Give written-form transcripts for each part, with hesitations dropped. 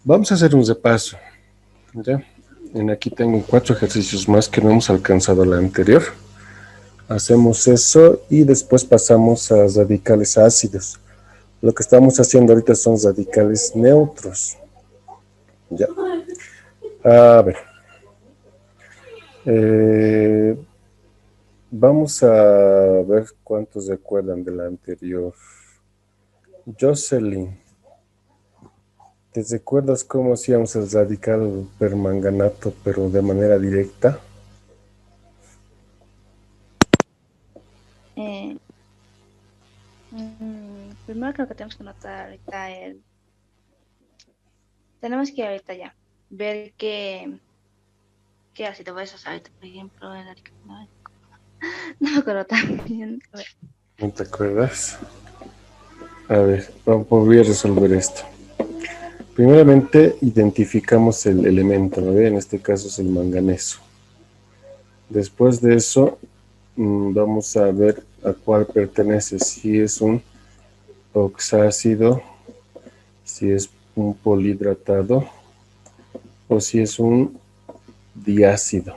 Vamos a hacer un repaso, ¿ya? Aquí tengo 4 ejercicios más que no hemos alcanzado la anterior. Hacemos eso y después pasamos a radicales ácidos. Lo que estamos haciendo ahorita son radicales neutros. Ya. A ver. Vamos a ver cuántos recuerdan de la anterior. Jocelyn, ¿te recuerdas cómo hacíamos el radical permanganato, pero de manera directa? Eh, Primero creo que tenemos que anotar ahorita tenemos que ahorita ya ver qué ácido vas a usar ahorita, por ejemplo, no me acuerdo tan bien. A ver. ¿No te acuerdas? A ver, voy a resolver esto. Primeramente, identificamos el elemento, ¿no? En este caso es el manganeso. Después de eso, vamos a ver a cuál pertenece, si es un oxácido, si es un polihidratado o si es un diácido.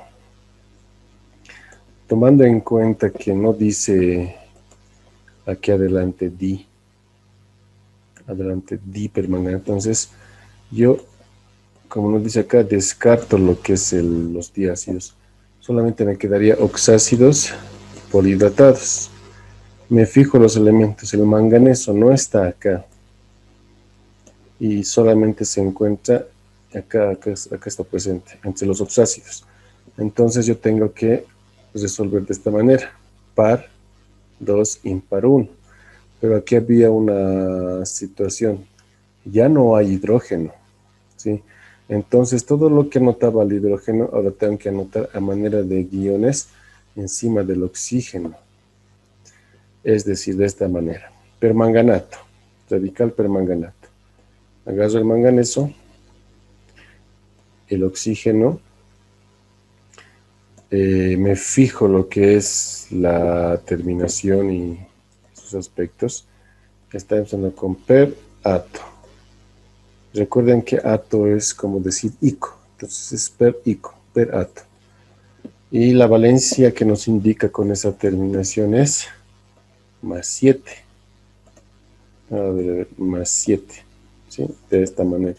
Tomando en cuenta que no dice aquí adelante dipermanganato, entonces yo, como nos dice acá, descarto lo que es los diácidos. Solamente me quedaría oxácidos polihidratados. Me fijo los elementos. El manganeso no está acá y solamente se encuentra acá está presente, entre los oxácidos. Entonces yo tengo que resolver de esta manera: par 2, impar 1. Pero aquí había una situación: ya no hay hidrógeno, ¿sí? Entonces todo lo que anotaba el hidrógeno ahora tengo que anotar a manera de guiones encima del oxígeno, es decir, de esta manera: permanganato, radical permanganato. Agarro el manganeso, el oxígeno, me fijo lo que es la terminación y sus aspectos. Está empezando con per-ato. Recuerden que ato es como decir ico, entonces es per-ato. Y la valencia que nos indica con esa terminación es más 7. A ver, más 7, ¿sí? De esta manera.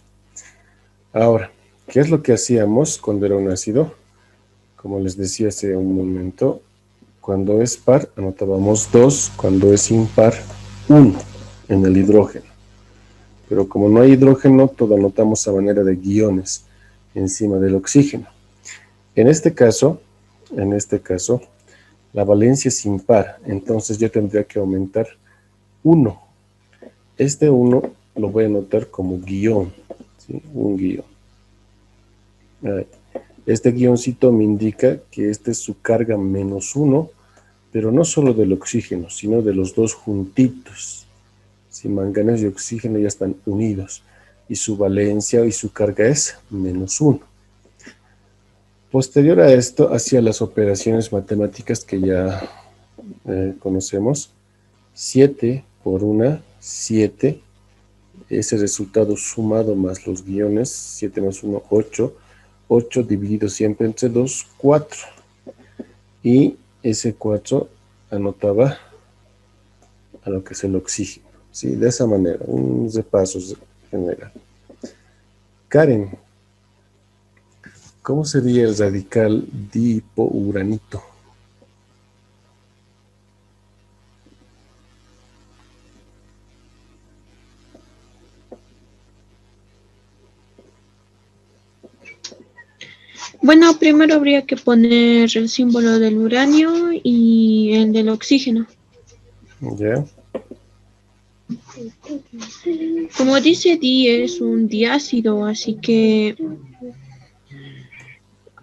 Ahora, ¿qué es lo que hacíamos cuando era un ácido? Como les decía hace un momento, cuando es par anotábamos 2, cuando es impar 1 en el hidrógeno. Pero como no hay hidrógeno, todo anotamos a manera de guiones encima del oxígeno. En este caso, la valencia es impar, entonces yo tendría que aumentar 1. Este 1 lo voy a anotar como guión, ¿sí? Un guión. Este guioncito me indica que esta es su carga menos 1, pero no solo del oxígeno, sino de los dos juntitos. Si manganeso y oxígeno ya están unidos y su valencia y su carga es menos 1. Posterior a esto, hacía las operaciones matemáticas que ya conocemos. 7 por 1, 7. Ese resultado sumado más los guiones, 7 más 1, 8. 8 dividido siempre entre 2, 4. Y ese 4 anotaba a lo que es el oxígeno. ¿Sí? De esa manera, un repaso general. Karen, ¿cómo sería el radical dihipuranito? Bueno, primero habría que poner el símbolo del uranio y el del oxígeno. ¿Ya? Como dice Di, es un diácido, así que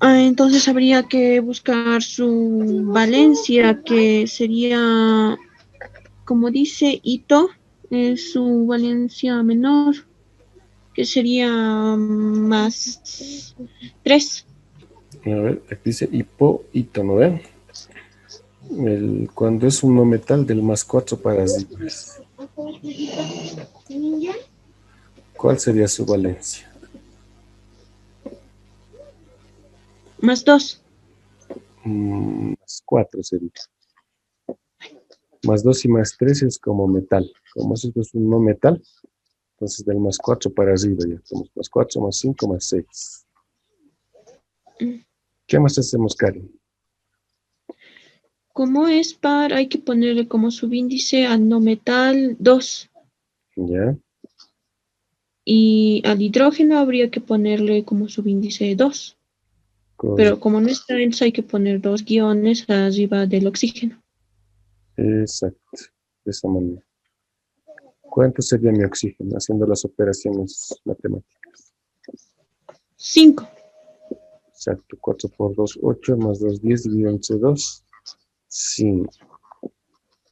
entonces habría que buscar su valencia, que sería, como dice Ito, es su valencia menor, que sería más 3. A ver, aquí dice hipoito, ¿no ven? Cuando es un no metal del más 4 parasitas. ¿Cuál sería su valencia? Más 2. Más 4 sería. Más 2 y más 3 es como metal. Como esto es un no metal, entonces del más 4 para arriba ya. Tenemos más 4, más 5, más 6. ¿Qué más hacemos, Karen? Como es par, hay que ponerle como subíndice al no metal 2. ¿Ya? Y al hidrógeno habría que ponerle como subíndice 2. Pero como no está, entonces hay que poner 2 guiones arriba del oxígeno. Exacto, de esa manera. ¿Cuánto sería mi oxígeno haciendo las operaciones matemáticas? 5. Exacto, 4 por 2, 8, más 2, 10, dividido entre 2, 5.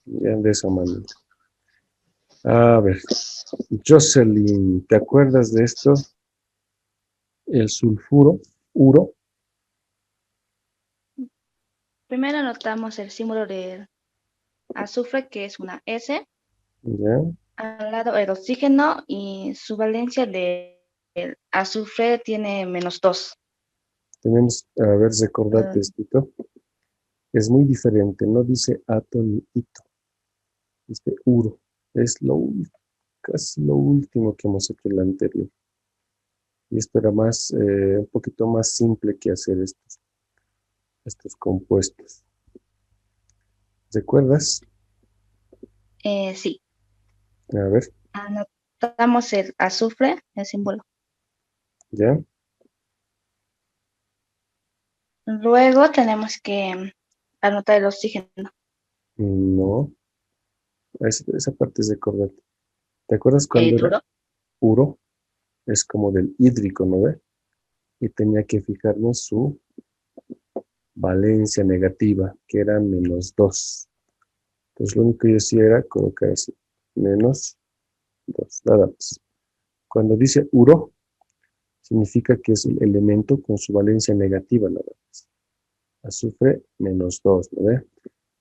Ya de esa manera. A ver, Jocelyn, ¿te acuerdas de esto? El sulfuro, uro, Primero anotamos el símbolo del azufre, que es una S. ¿ya? Al lado el oxígeno y su valencia del azufre tiene -2. Tenemos, a ver, recordate esto. Es muy diferente, no dice ato ni ito, dice uro. Es casi lo último que hemos hecho en la anterior. Y esto era más, un poquito más simple que hacer estos compuestos. ¿Recuerdas? Sí. A ver, Anotamos el azufre, el símbolo. ¿ya? Luego tenemos que anotar el oxígeno. No, esa parte es recordate. ¿Te acuerdas cuando era Duro. uro? Es como del hídrico, ¿no ve? Y tenía que fijarnos su valencia negativa, que era -2. Entonces lo único que yo hacía era colocar así, -2, nada más. Cuando dice uro, significa que es el elemento con su valencia negativa, nada más. Azufre, -2, ¿no ve?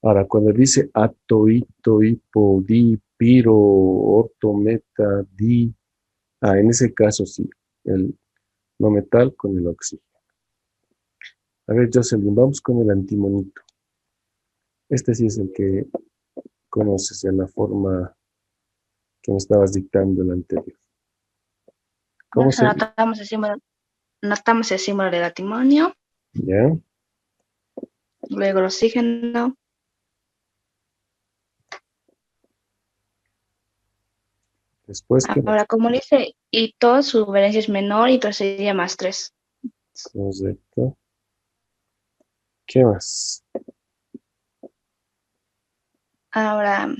Ahora, cuando dice ato, ito, hipo, di, piro, orto, meta, di, en ese caso sí, el no metal con el oxígeno. A ver, Jocelyn, vamos con el antimonito. Este sí es el que conoces en la forma que me estabas dictando el anterior. ¿Cómo Entonces se...? anotamos el símbolo del antimonio, ¿Ya? luego el oxígeno, Después, ¿qué más? ahora como dice Ito, su valencia es menor y entonces sería +3. Correcto. ¿Qué más? Ahora,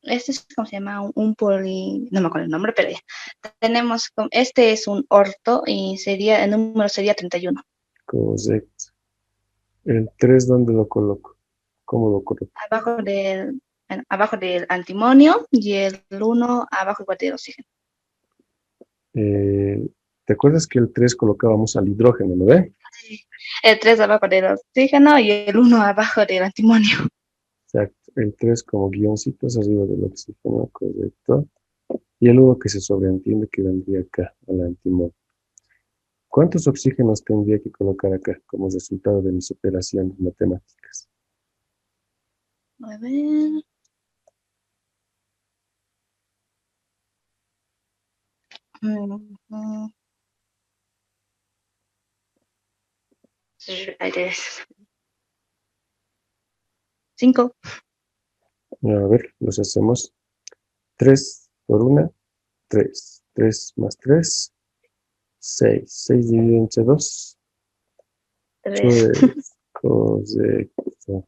este es como se llama un poli, no me acuerdo el nombre, pero ya. Tenemos, este es un orto y sería, el número sería 31. Correcto. El 3, ¿dónde lo coloco? ¿Cómo lo coloco? Abajo del antimonio y el 1 abajo igual del oxígeno. ¿Te acuerdas que el 3 colocábamos al hidrógeno, ¿no ve? El 3 abajo del oxígeno y el 1 abajo del antimonio. Exacto. El 3 como guioncitos arriba del oxígeno, correcto. Y el 1 que se sobreentiende que vendría acá, al antimonio. ¿Cuántos oxígenos tendría que colocar acá como resultado de mis operaciones matemáticas? A ver. Ahí tienes. 5. A ver, los hacemos 3 por 1, 3. 3 más 3, 6. 6 dividido entre 2. 3. Correcto.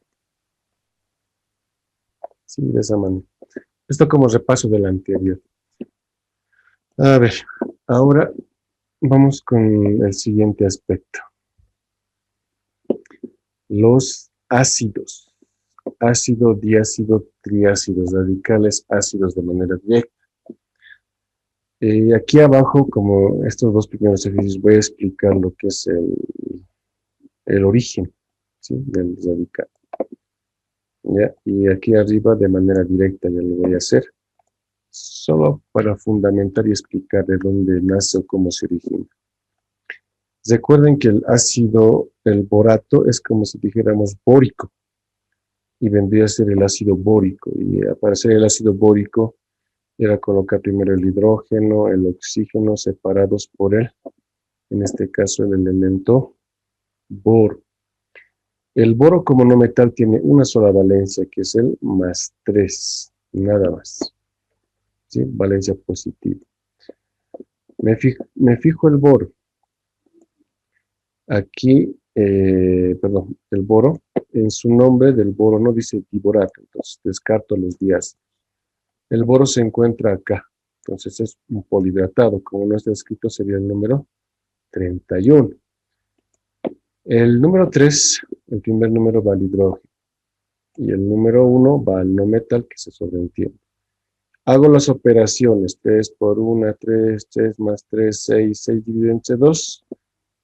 Sí, de esa manera. Esto como repaso del anterior. A ver, ahora vamos con el siguiente aspecto. Los ácidos. Ácido, diácido, triácidos, radicales ácidos de manera directa. Aquí abajo, como estos dos primeros ejercicios, voy a explicar lo que es el origen, ¿sí?, del radical. ¿Ya? Y aquí arriba, de manera directa, ya lo voy a hacer, solo para fundamentar y explicar de dónde nace o cómo se origina. Recuerden que el ácido, el borato, es como si dijéramos bórico, y vendría a ser el ácido bórico. Y para hacer el ácido bórico era colocar primero el hidrógeno, el oxígeno separados por él, en este caso el elemento boro. El boro como no metal tiene una sola valencia, que es el +3, nada más. ¿Sí? Valencia positiva. Me fijo el boro. Aquí, perdón, el boro, en su nombre del boro no dice diborato, entonces descarto los diácidos. El boro se encuentra acá, entonces es un polihidratado, como no está escrito sería el número 31. El número 3, el primer número va al hidrógeno, y el número 1 va al no metal, que se sobreentiende. Hago las operaciones, 3 por 1, 3, 3 más 3, 6, 6 dividido entre 2,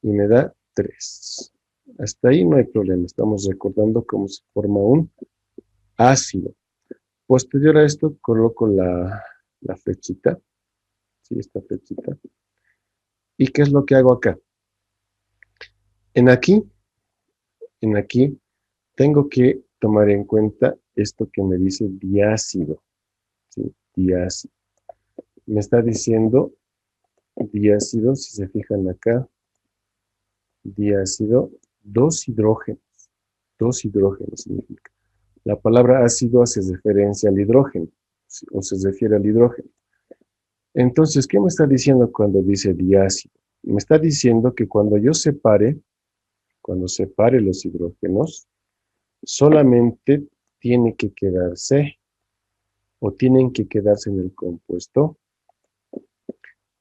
y me da 3. Hasta ahí no hay problema, estamos recordando cómo se forma un ácido. Posterior a esto, coloco la flechita, ¿sí? Esta flechita. ¿Y qué es lo que hago acá? En aquí, tengo que tomar en cuenta esto que me dice diácido, ¿sí? Diácido. Me está diciendo diácido, si se fijan acá, diácido, dos hidrógenos significa. La palabra ácido hace referencia al hidrógeno, o se refiere al hidrógeno. Entonces, ¿qué me está diciendo cuando dice diácido? Me está diciendo que cuando separe los hidrógenos, solamente tienen que quedarse en el compuesto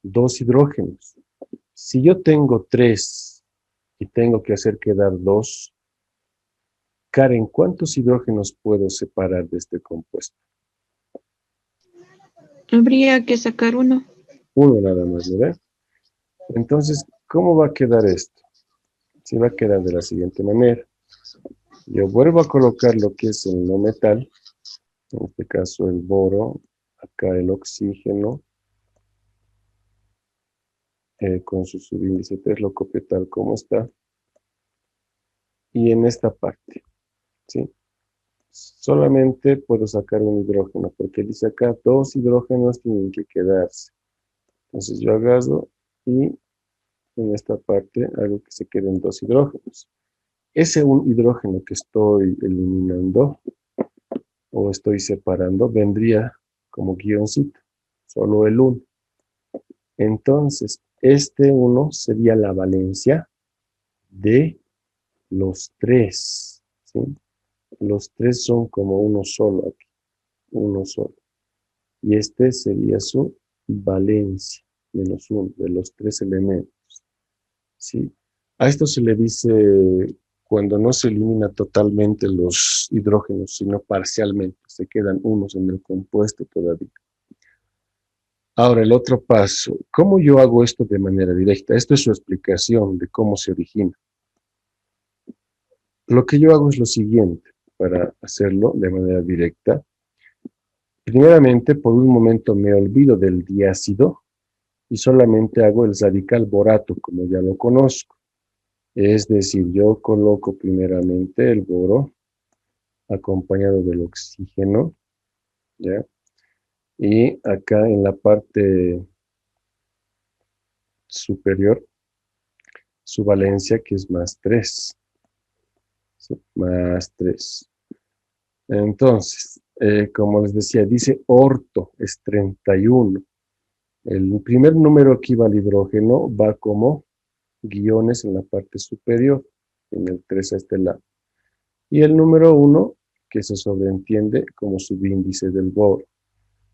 dos hidrógenos. Si yo tengo 3 y tengo que hacer quedar 2, Karen, ¿cuántos hidrógenos puedo separar de este compuesto? Habría que sacar uno. Uno nada más, ¿verdad? Entonces, ¿cómo va a quedar esto? Se va a quedar de la siguiente manera. Yo vuelvo a colocar lo que es el no metal, en este caso el boro, acá el oxígeno, con su subíndice 3 lo copio tal como está. Y en esta parte, ¿sí? Solamente puedo sacar un hidrógeno, porque dice acá, 2 hidrógenos tienen que quedarse. Entonces yo agarro y en esta parte hago que se queden 2 hidrógenos. Ese un hidrógeno que estoy eliminando o estoy separando vendría como guioncito, solo el 1. Entonces, este 1 sería la valencia de los 3, ¿sí? Los 3 son como uno solo aquí, uno solo. Y este sería su valencia, -1, de los 3 elementos, ¿sí? A esto se le dice cuando no se elimina totalmente los hidrógenos, sino parcialmente, se quedan unos en el compuesto todavía. Ahora, el otro paso, ¿cómo yo hago esto de manera directa? Esto es su explicación de cómo se origina. Lo que yo hago es lo siguiente, para hacerlo de manera directa. Primeramente, por un momento me olvido del diácido y solamente hago el radical borato, como ya lo conozco. Es decir, yo coloco primeramente el boro acompañado del oxígeno, ¿ya? Y acá en la parte superior, su valencia, que es +3. ¿Sí? +3. Entonces, como les decía, dice orto, es 31. El primer número que va al hidrógeno va como guiones en la parte superior, en el 3 a este lado. Y el número 1, que se sobreentiende como subíndice del boro.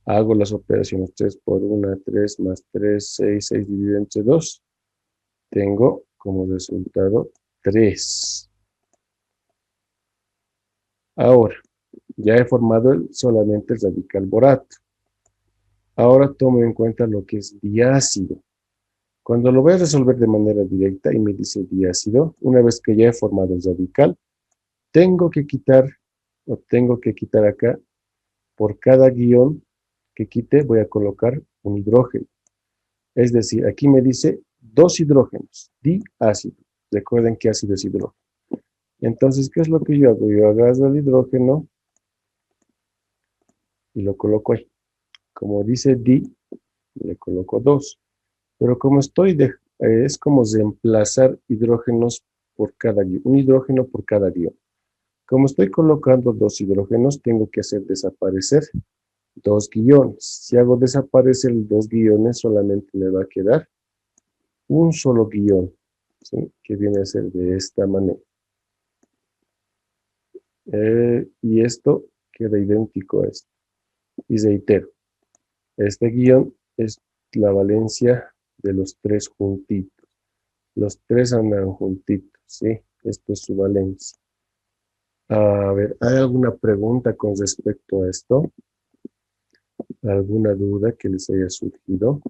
Hago las operaciones 3 por 1, 3 más 3, 6, 6 dividido entre 2. Tengo como resultado 3. Ahora, ya he formado solamente el radical borato. Ahora tomo en cuenta lo que es diácido. Cuando lo voy a resolver de manera directa y me dice diácido, una vez que ya he formado el radical, tengo que quitar acá, por cada guión que quite voy a colocar un hidrógeno. Es decir, aquí me dice dos hidrógenos, diácido. Recuerden que ácido es hidrógeno. Entonces, ¿qué es lo que yo hago? Yo agarro el hidrógeno y lo coloco ahí. Como dice di, le coloco 2. Pero como es como reemplazar hidrógenos por cada guión, un hidrógeno por cada guión. Como estoy colocando dos hidrógenos, tengo que hacer desaparecer dos guiones. Si hago desaparecer dos guiones, solamente me va a quedar un solo guión, ¿sí? Que viene a ser de esta manera. Y esto queda idéntico a esto. Y reitero, este guión es la valencia de los tres juntitos. Los tres andan juntitos, ¿sí? Esto es su valencia. A ver, ¿hay alguna pregunta con respecto a esto? ¿Alguna duda que les haya surgido?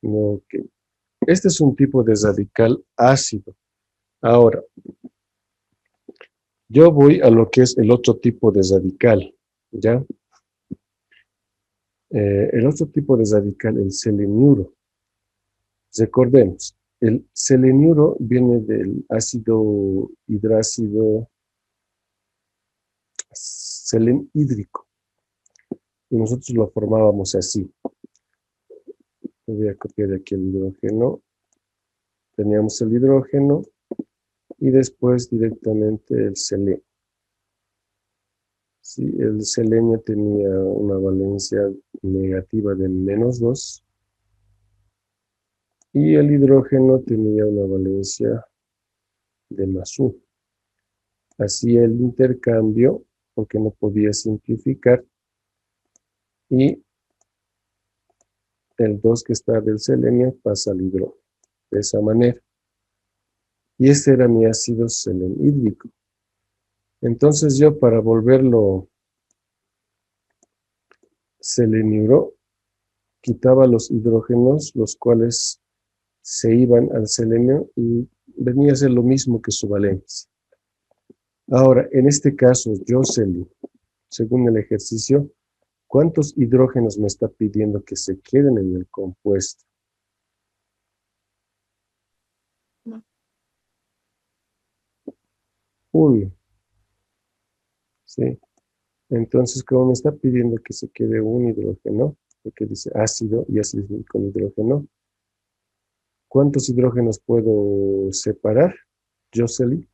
Ok. Este es un tipo de radical ácido. Ahora, yo voy a lo que es el otro tipo de radical, ¿ya? El otro tipo de radical, el seleniuro. Recordemos, el seleniuro viene del ácido hidrácido selenhídrico y nosotros lo formábamos así. Voy a copiar aquí el hidrógeno. Teníamos el hidrógeno y después directamente el selenio. Sí, el selenio tenía una valencia negativa de -2 y el hidrógeno tenía una valencia de +1. Hacía el intercambio porque no podía simplificar y el 2 que está del selenio pasa al hidrógeno. De esa manera. Y este era mi ácido selenhídrico. Entonces yo para volverlo seleniuro, quitaba los hidrógenos, los cuales se iban al selenio y venía a ser lo mismo que su valencia. Ahora, en este caso, Jocelyn, según el ejercicio, ¿cuántos hidrógenos me está pidiendo que se queden en el compuesto? No. 1. ¿Sí? Entonces, como me está pidiendo que se quede un hidrógeno, porque dice ácido y ácido con hidrógeno, ¿cuántos hidrógenos puedo separar, Jocelyn?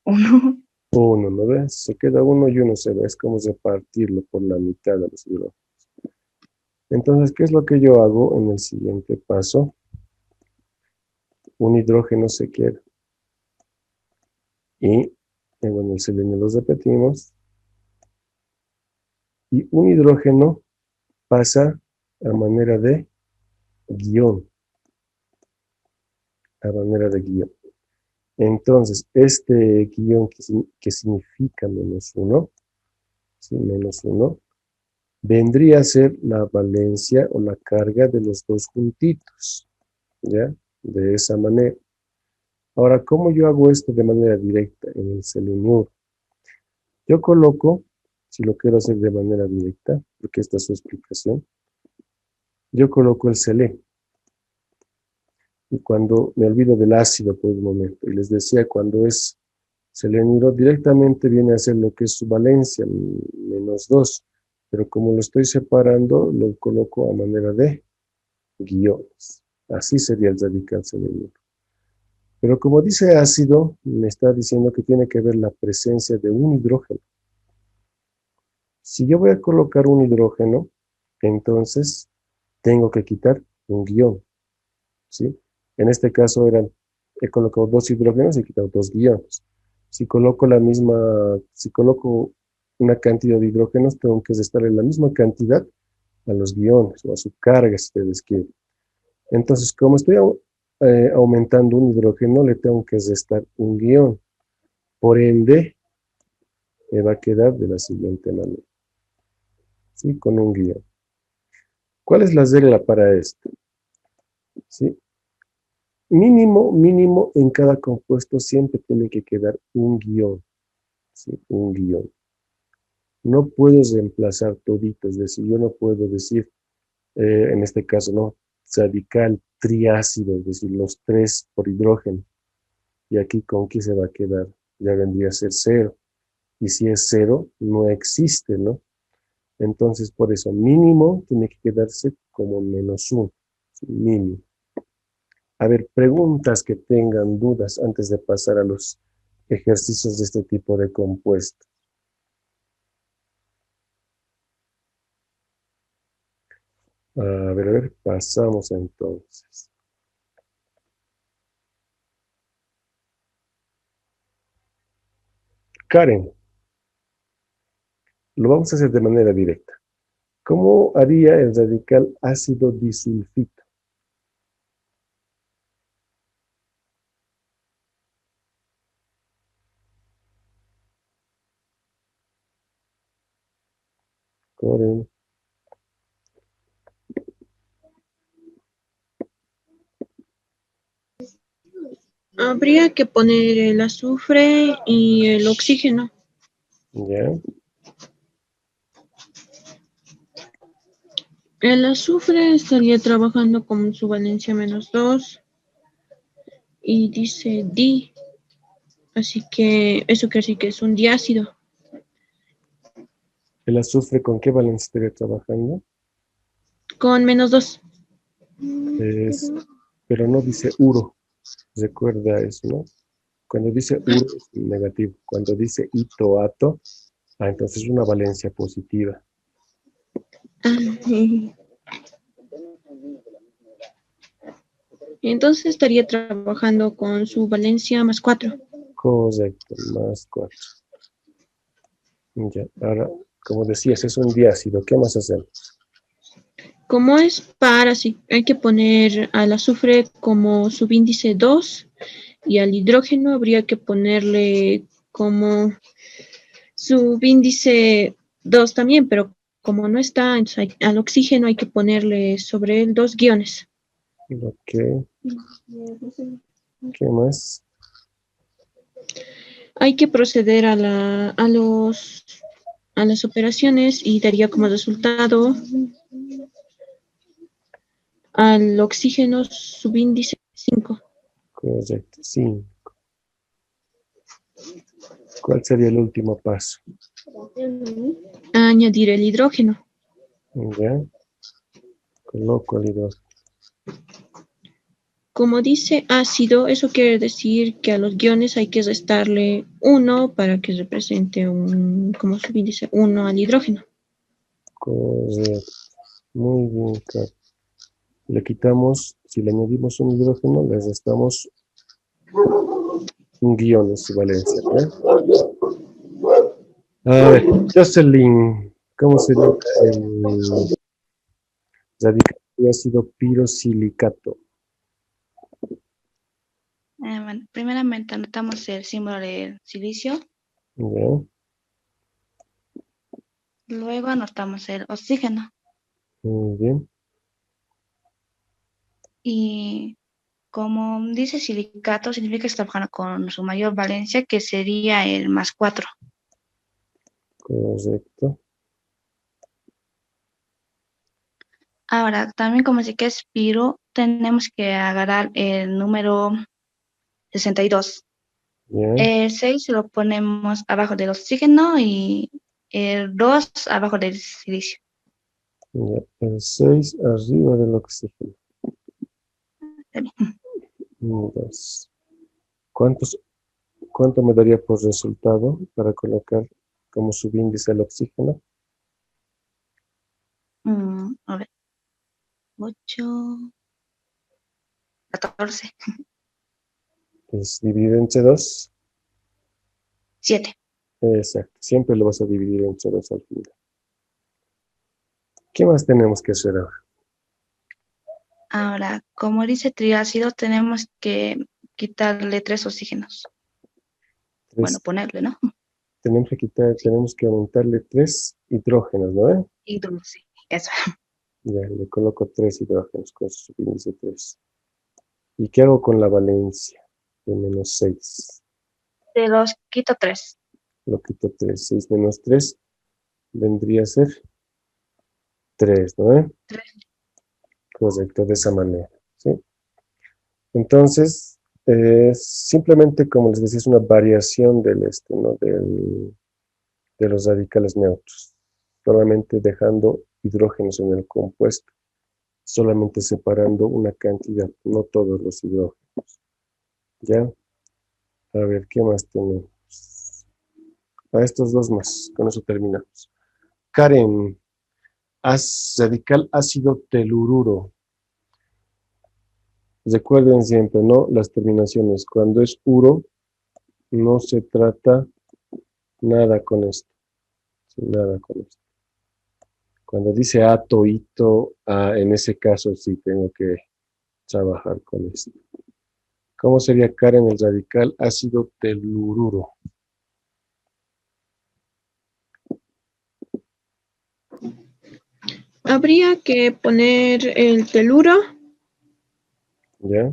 Uno. 1, ¿no ves? Se queda uno y uno se va. Es como repartirlo por la mitad de los hidrógenos. Entonces, ¿qué es lo que yo hago en el siguiente paso? Un hidrógeno se queda. Y, bueno, el selenio lo repetimos. Y un hidrógeno pasa a manera de guión. A manera de guión. Entonces, este guión que significa -1, ¿sí? -1, vendría a ser la valencia o la carga de los dos juntitos, ¿ya? De esa manera. Ahora, ¿cómo yo hago esto de manera directa en el seleniuro? Yo coloco, si lo quiero hacer de manera directa, porque esta es su explicación, yo coloco el selen. Y cuando me olvido del ácido por un momento, y les decía, cuando es seleniuro, directamente viene a ser lo que es su valencia, -2. Pero como lo estoy separando, lo coloco a manera de guiones. Así sería el radical seleniuro. Pero como dice ácido, me está diciendo que tiene que ver la presencia de un hidrógeno. Si yo voy a colocar un hidrógeno, entonces tengo que quitar un guión, ¿sí? En este caso he colocado dos hidrógenos y he quitado dos guiones. Si coloco una cantidad de hidrógenos, tengo que restarle la misma cantidad a los guiones o a su carga, si ustedes quieren. Entonces, como estoy aumentando un hidrógeno, le tengo que restar un guión. Por ende, me va a quedar de la siguiente manera, ¿sí? Con un guión. ¿Cuál es la regla para esto? ¿Sí? Mínimo, en cada compuesto siempre tiene que quedar un guión, ¿sí? Un guión. no puedo reemplazar todito, es decir, yo no puedo decir, en este caso, no, radical triácido, es decir, los tres por hidrógeno. Y aquí, ¿con qué se va a quedar? Ya vendría a ser cero. Y si es cero, no existe, ¿no? Entonces, por eso, mínimo tiene que quedarse como -1, mínimo. A ver, preguntas que tengan dudas antes de pasar a los ejercicios de este tipo de compuesto. A ver, pasamos entonces. Karen, lo vamos a hacer de manera directa. ¿Cómo haría el radical ácido disulfito? Karen, Habría que poner el azufre y el oxígeno. ¿ya? El azufre estaría trabajando con su valencia -2 y dice di, así que eso quiere decir que es un diácido. ¿El azufre con qué valencia estaría trabajando? Con -2. Es, pero no dice uro. Recuerda eso, ¿no? Cuando dice uro es negativo. Cuando dice itoato, entonces es una valencia positiva. Entonces estaría trabajando con su valencia +4. Correcto, +4. Ya, ahora, como decías, es un diácido. ¿Qué más hacemos? Como es para, sí, hay que poner al azufre como subíndice 2 y al hidrógeno habría que ponerle como subíndice 2 también, pero como no está, entonces al oxígeno hay que ponerle sobre él 2 guiones. Ok, ¿qué más? Hay que proceder a las operaciones y daría como resultado al oxígeno subíndice 5. Correcto, 5. ¿Cuál sería el último paso? Añadir el hidrógeno. Ya, coloco el hidrógeno. Como dice ácido, eso quiere decir que a los guiones hay que restarle 1 para que represente como subíndice 1 al hidrógeno. Correcto. Muy bien, claro. Le quitamos, si le añadimos un hidrógeno, le restamos un guión en su valencia. A ver, Jocelyn, ¿cómo sería el radical de ácido pirosilicato? Bueno, primeramente anotamos el símbolo del silicio, ¿Ya? luego anotamos el oxígeno Muy bien. y como dice silicato, significa que está trabajando con su mayor valencia, que sería el +4. Correcto. Ahora, también como dice que es piro, tenemos que agarrar el número 62. Ya. El 6 lo ponemos abajo del oxígeno y el 2 abajo del silicio. Ya. El 6 arriba del oxígeno. Está bien. 2. ¿Cuánto me daría por resultado para colocar como subíndice el oxígeno? A ver, 8, 14, Es dividido entre 2. 7. Exacto. Siempre lo vas a dividir entre 2 al final. ¿Qué más tenemos que hacer ahora? Ahora, como dice triácido, tenemos que quitarle 3 oxígenos. Bueno, Tres. ponerle, ¿no? Tenemos que aumentarle 3 hidrógenos, ¿no? Hidrógeno, sí, eso. Ya, le coloco 3 hidrógenos con su subíndice 3. ¿Y qué hago con la valencia? De -6. De los quito 3. Lo quito 3. 6 menos 3. vendría a ser 3, ¿no? 3. Correcto, de esa manera, ¿sí? Entonces, simplemente, como les decía, es una variación ¿no? De los radicales neutros, solamente dejando hidrógenos en el compuesto, solamente separando una cantidad, no todos los hidrógenos, ¿ya? A ver, ¿qué más tenemos? A estos dos más, con eso terminamos. Karen, radical ácido telururo. Recuerden siempre, ¿no? Las terminaciones. Cuando es uro, no se trata nada con esto. Nada con esto. Cuando dice ato, ito, en ese caso sí tengo que trabajar con esto. ¿Cómo sería Karen el radical ácido telururo? Habría que poner el teluro ¿Ya?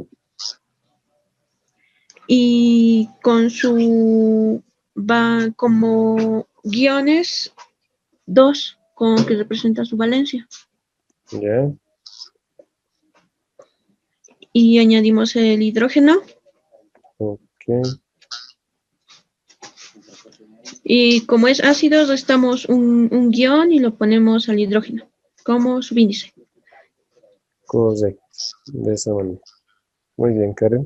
y con su va como guiones 2 con que representa su valencia. ¿Ya? Y añadimos el hidrógeno. Ok. Y como es ácido, restamos un guión y lo ponemos al hidrógeno como subíndice. Correcto. De esa manera. Muy bien, Karen.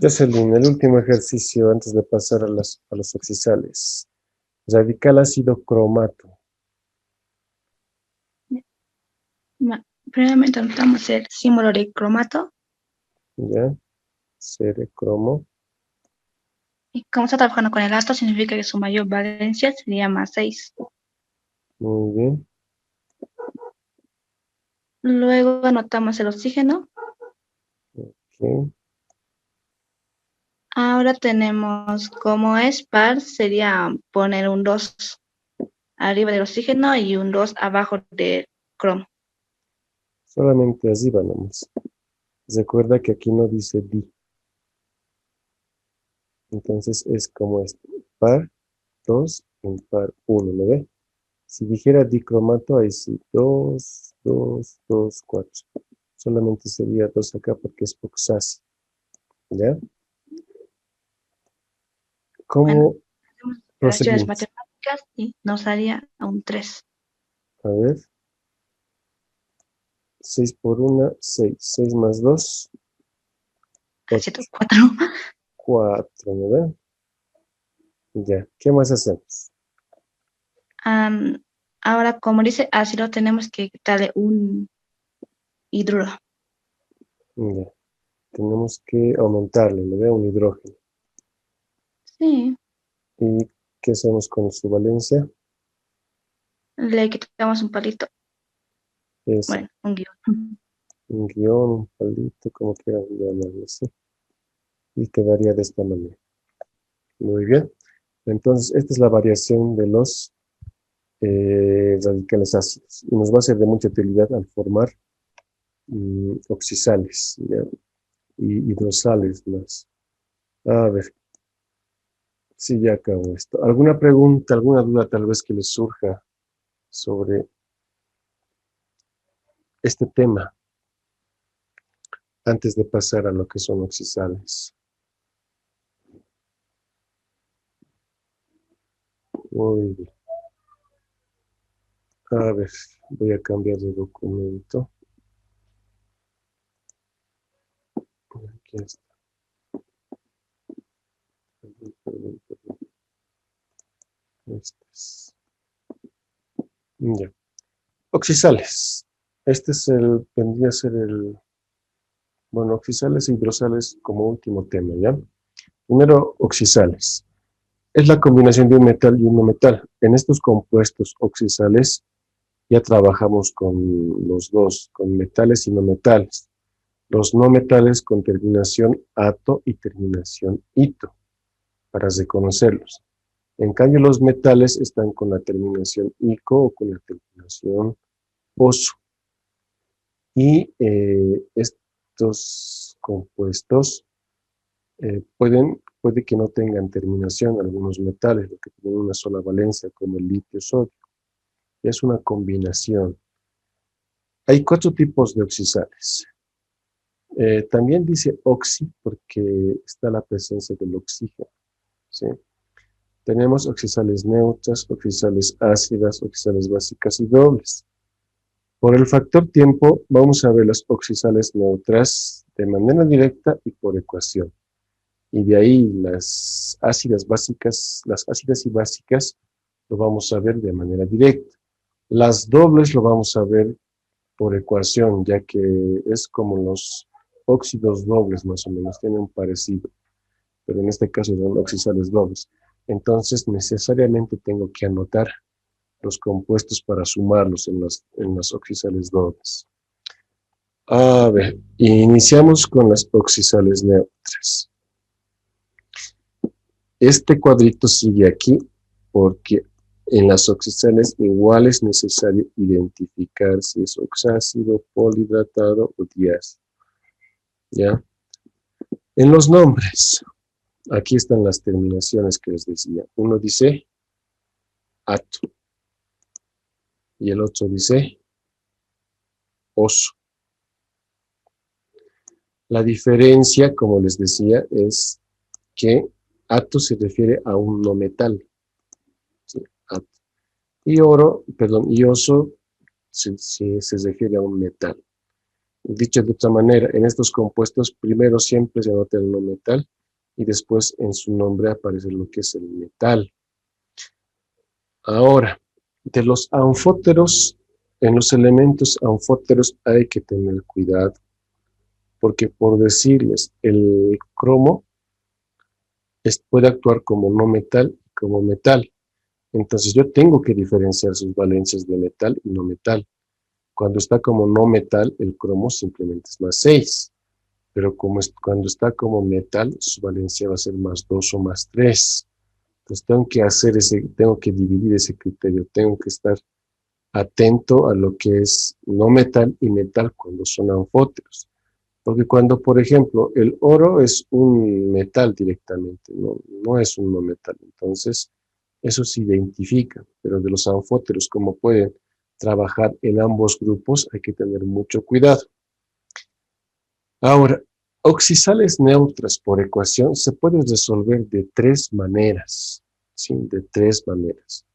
Jocelyn, el último ejercicio antes de pasar a los oxidales. Radical ácido cromato. Primeramente anotamos el símbolo de cromato. ¿Ya? Cromo. Y como está trabajando con el átomo, significa que su mayor valencia sería más 6. Muy bien. Luego anotamos el oxígeno. Ok. Ahora tenemos como es par, sería poner un 2 arriba del oxígeno y un 2 abajo del cromo. Solamente arriba nomás. Recuerda que aquí no dice di. Entonces es como esto. Par 2, impar 1, ¿lo ve? Si dijera dicromato, ahí sí. 2, 2, 2, 4. Solamente sería 2 acá porque es oxáceo. ¿Ya? Bueno, ¿Cómo hacemos operaciones proseguimos? matemáticas y nos haría un 3. A ver. 6 por 1, 6. 6 más 2, 8. 4. 4, ¿no ve? Ya. ¿Qué más hacemos? Ahora, como dice ácido, tenemos que quitarle un hidruro. Ya. Tenemos que aumentarle, ¿no ve? Un hidrógeno. Sí, ¿Y qué hacemos con su valencia? le quitamos un palito. Es Bueno, un guión. un guión, un palito, como quieran llamarlo, ¿sí? Y quedaría de esta manera. Muy bien. Entonces, esta es la variación de los radicales ácidos. Y nos va a ser de mucha utilidad al formar oxisales, ¿ya? Y hidrosales más. A ver, si ya acabo esto. ¿Alguna pregunta, alguna duda tal vez que les surja sobre este tema antes de pasar a lo que son oxisales? Muy bien. A ver, voy a cambiar de documento. Aquí está. Perdón. Este es. Ya. Oxisales. Este es vendría a ser bueno, oxisales e hidrosales como último tema, ¿ya? Primero, oxisales. Es la combinación de un metal y un no metal. En estos compuestos oxisales ya trabajamos con los dos, con metales y no metales. Los no metales con terminación ato y terminación ito, para reconocerlos. En cambio, los metales están con la terminación ico o con la terminación oso. Y estos compuestos puede que no tengan terminación algunos metales, lo que tienen una sola valencia, como el litio-sodio. Es una combinación. Hay 4 tipos de oxisales. También dice oxi porque está la presencia del oxígeno, ¿sí? Tenemos oxisales neutras, oxisales ácidas, oxisales básicas y dobles. Por el factor tiempo, vamos a ver las oxisales neutras de manera directa y por ecuación. Y de ahí las ácidas básicas, las ácidas y básicas, lo vamos a ver de manera directa. Las dobles lo vamos a ver por ecuación, ya que es como los óxidos dobles, más o menos, tienen un parecido, pero en este caso son oxisales dobles. Entonces, necesariamente tengo que anotar los compuestos para sumarlos en las oxisales dobles. A ver, iniciamos con las oxisales neutras. Este cuadrito sigue aquí porque en las oxisales igual es necesario identificar si es oxácido, polihidratado o diácido. ¿Ya? En los nombres, aquí están las terminaciones que les decía. Uno dice ato y el otro dice oso. La diferencia, como les decía, es que ato se refiere a un no metal. ¿Sí? Ato. Y oso se refiere a un metal. Dicho de otra manera, en estos compuestos primero siempre se anota el no metal y después en su nombre aparece lo que es el metal. Ahora, de los anfóteros, en los elementos anfóteros hay que tener cuidado, porque por decirles, el cromo puede actuar como no metal y como metal. Entonces yo tengo que diferenciar sus valencias de metal y no metal. Cuando está como no metal, el cromo simplemente es más 6. Pero cuando está como metal, su valencia va a ser más 2 o más 3. Entonces tengo que dividir ese criterio, tengo que estar atento a lo que es no metal y metal cuando son anfóteros. Porque cuando, por ejemplo, el oro es un metal directamente, no es un no metal. Entonces, eso se identifica, pero de los anfóteros, como pueden trabajar en ambos grupos, hay que tener mucho cuidado. Ahora, oxisales neutras por ecuación se pueden resolver de 3 maneras, ¿sí? De 3 maneras.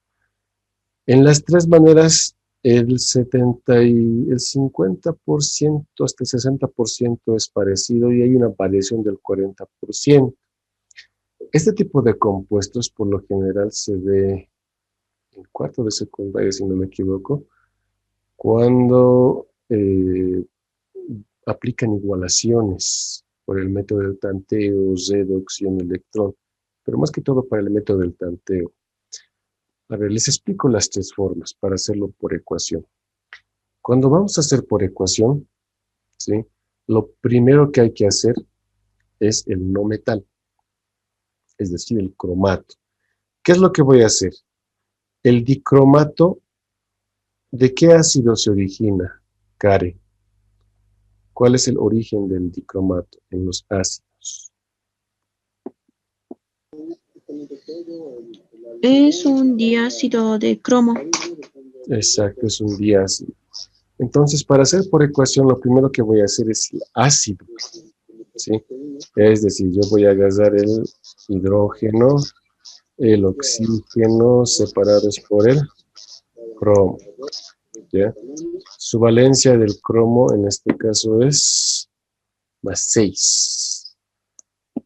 En las 3 maneras, el 50% hasta el 60% es parecido y hay una variación del 40%. Este tipo de compuestos por lo general se ve en cuarto de secundaria, si no me equivoco, cuando aplican igualaciones por el método del tanteo, redox y un electrón, pero más que todo para el método del tanteo. A ver, les explico las 3 formas para hacerlo por ecuación. Cuando vamos a hacer por ecuación, ¿sí? Lo primero que hay que hacer es el no metal, es decir, el cromato. ¿Qué es lo que voy a hacer? El dicromato, ¿de qué ácido se origina, Karen? ¿Cuál es el origen del dicromato en los ácidos? Es un diácido de cromo. Exacto, es un diácido. Entonces, para hacer por ecuación, lo primero que voy a hacer es el ácido, ¿sí? Es decir, yo voy a agarrar el hidrógeno, el oxígeno separados por el cromo, ¿ya? Su valencia del cromo en este caso es más 6.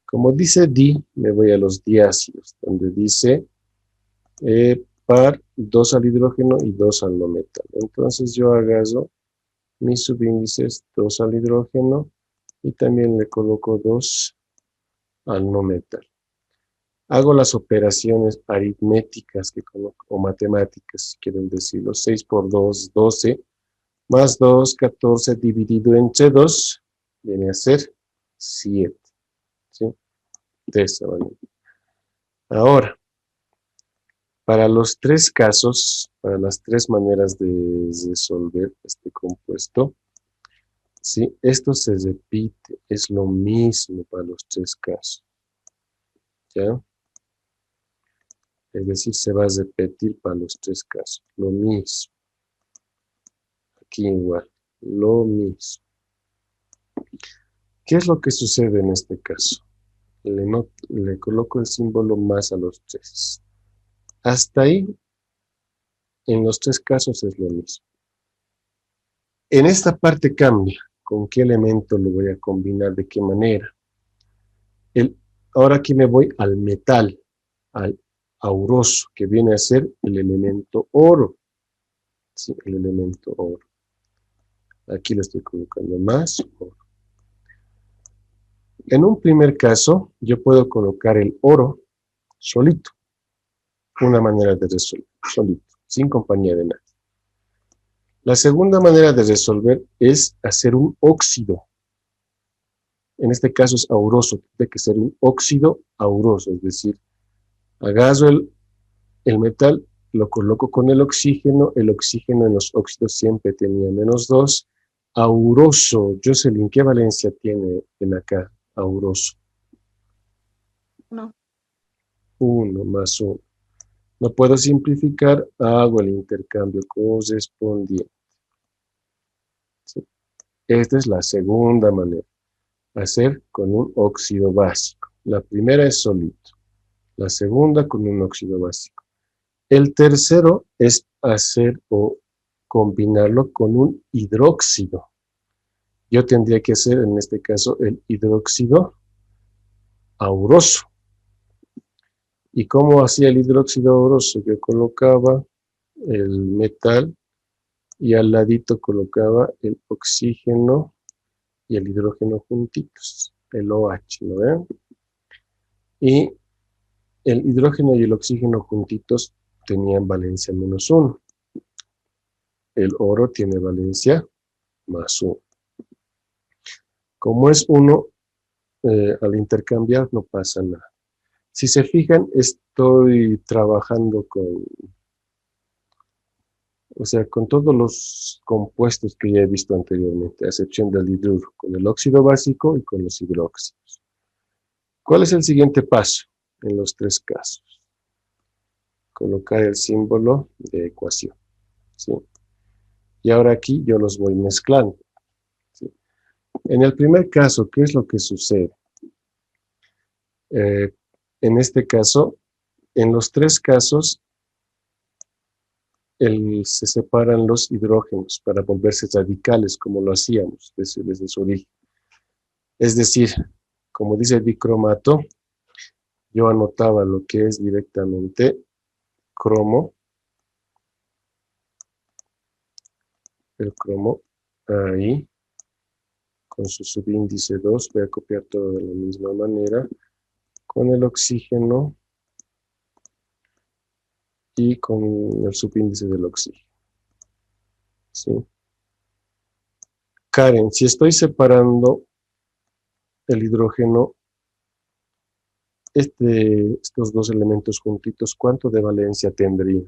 Como dice di, me voy a los diácidos, donde dice par 2 al hidrógeno y 2 al no metal. Entonces yo agarro mis subíndices 2 al hidrógeno y también le coloco 2 al no metal. Hago las operaciones aritméticas o matemáticas, si quieren decirlo. 6 por 2, 12, más 2, 14, dividido entre 2, viene a ser 7. ¿Sí? De esa manera. Ahora, para los 3 casos, para las 3 maneras de resolver este compuesto, ¿sí? Esto se repite, es lo mismo para los 3 casos. ¿Ya? Es decir, se va a repetir para los tres casos. Lo mismo. Aquí igual. Lo mismo. ¿Qué es lo que sucede en este caso? Le coloco el símbolo más a los tres. Hasta ahí, en los tres casos es lo mismo. En esta parte cambia. ¿Con qué elemento lo voy a combinar? ¿De qué manera? Ahora aquí me voy al metal, al auroso, que viene a ser el elemento oro. Sí, el elemento oro. Aquí le estoy colocando más oro. En un primer caso, yo puedo colocar el oro solito. Una manera de resolver, solito, sin compañía de nada. La segunda manera de resolver es hacer un óxido. En este caso es auroso, tiene que ser un óxido auroso, es decir, agarro el metal, lo coloco con el oxígeno en los óxidos siempre tenía -2, auroso, Jocelyn, ¿qué valencia tiene en acá, auroso? No. 1 más 1. No puedo simplificar, hago el intercambio correspondiente. ¿Sí? Esta es la segunda manera, hacer con un óxido básico. La primera es solito, la segunda con un óxido básico. El tercero es hacer o combinarlo con un hidróxido. Yo tendría que hacer en este caso el hidróxido auroso. ¿Y cómo hacía el hidróxido auroso? Yo colocaba el metal y al ladito colocaba el oxígeno y el hidrógeno juntitos, el OH, ¿no ven? Y el hidrógeno y el oxígeno juntitos tenían valencia -1. El oro tiene valencia +1. Como es 1, al intercambiar no pasa nada. Si se fijan, estoy trabajando con todos los compuestos que ya he visto anteriormente, a excepción del hidruro, con el óxido básico y con los hidróxidos. ¿Cuál es el siguiente paso en los tres casos? Colocar el símbolo de ecuación, ¿sí? Y ahora aquí yo los voy mezclando, ¿sí? En el primer caso, ¿qué es lo que sucede? En este caso, en los tres casos, se separan los hidrógenos para volverse radicales, como lo hacíamos desde su origen. Es decir, como dice el dicromato, yo anotaba lo que es directamente cromo, el cromo, ahí, con su subíndice 2, voy a copiar todo de la misma manera, con el oxígeno y con el subíndice del oxígeno. ¿Sí? Karen, si estoy separando el hidrógeno, estos dos elementos juntitos, ¿cuánto de valencia tendría?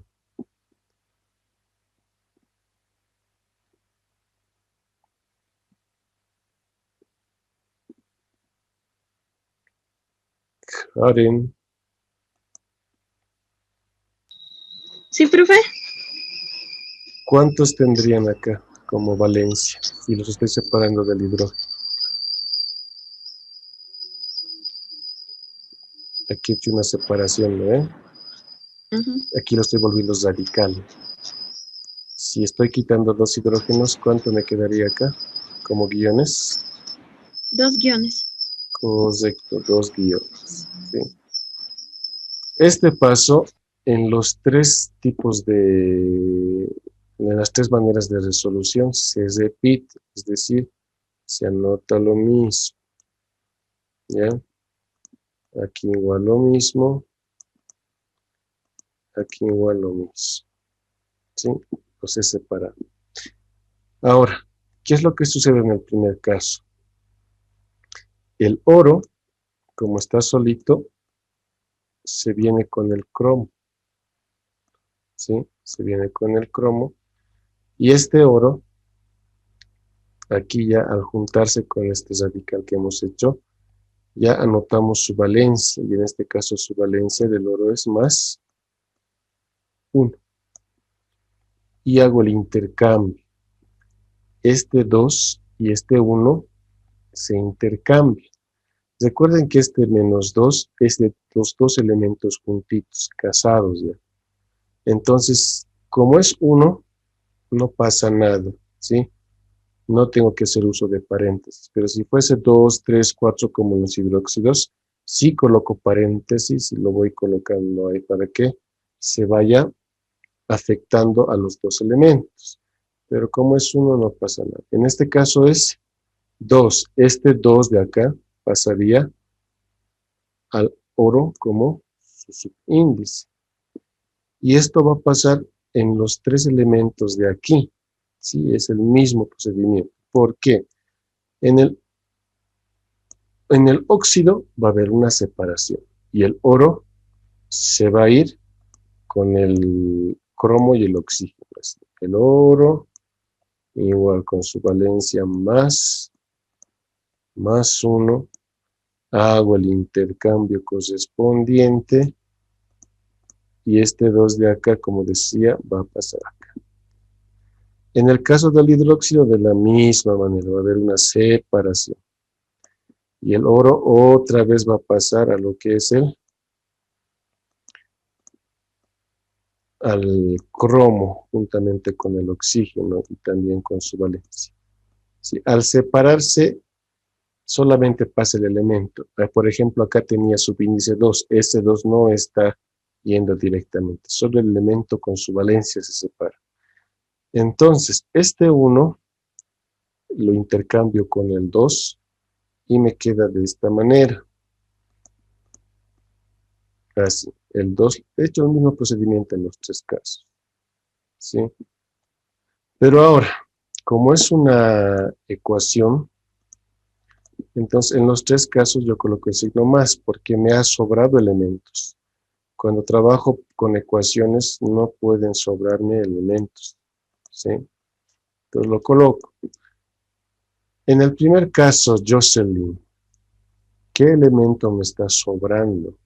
Karen. Sí, profe. ¿Cuántos tendrían acá como valencia si los estoy separando del hidrógeno? Aquí he hecho una separación, ¿no ven? Aquí lo estoy volviendo radical. Si estoy quitando 2 hidrógenos, ¿cuánto me quedaría acá como guiones? 2 guiones. Correcto, 2 guiones. ¿Sí? Este paso, en los tres tipos en las tres maneras de resolución, se repite, es decir, se anota lo mismo. ¿Ya? Aquí igual lo mismo. Aquí igual lo mismo. ¿Sí? Los he separado. Ahora, ¿qué es lo que sucede en el primer caso? El oro, como está solito, se viene con el cromo. ¿Sí? Se viene con el cromo. Y este oro, aquí ya al juntarse con este radical que hemos hecho, ya anotamos su valencia. Y en este caso su valencia del oro es +1. 1. Y hago el intercambio. Este 2 y este 1 se intercambian. Recuerden que este menos 2 es de los dos elementos juntitos, casados ya. Entonces, como es 1, no pasa nada, ¿sí? No tengo que hacer uso de paréntesis. Pero si fuese 2, 3, 4 como los hidróxidos, sí coloco paréntesis y lo voy colocando ahí para que se vaya afectando a los dos elementos. Pero como es 1, no pasa nada. En este caso es 2. Este 2 de acá pasaría al oro como su subíndice. Y esto va a pasar en los 3 elementos de aquí. Sí, es el mismo procedimiento. ¿Por qué? En el óxido va a haber una separación. Y el oro se va a ir con el cromo y el oxígeno. El oro igual con su valencia más 1. Hago el intercambio correspondiente. Y este 2 de acá, como decía, va a pasar acá. En el caso del hidróxido, de la misma manera, va a haber una separación. Y el oro otra vez va a pasar a lo que es al cromo, juntamente con el oxígeno y también con su valencia. ¿Sí? Al separarse, solamente pasa el elemento. Por ejemplo, acá tenía subíndice 2. Ese 2 no está yendo directamente. Solo el elemento con su valencia se separa. Entonces, este 1 lo intercambio con el 2 y me queda de esta manera. Así, el 2, he hecho el mismo procedimiento en los 3 casos. ¿Sí? Pero ahora, como es una ecuación, entonces en los 3 casos yo coloco el signo más porque me ha sobrado elementos. Cuando trabajo con ecuaciones no pueden sobrarme elementos. ¿Sí? Entonces lo coloco. En el primer caso, Jocelyn, ¿qué elemento me está sobrando?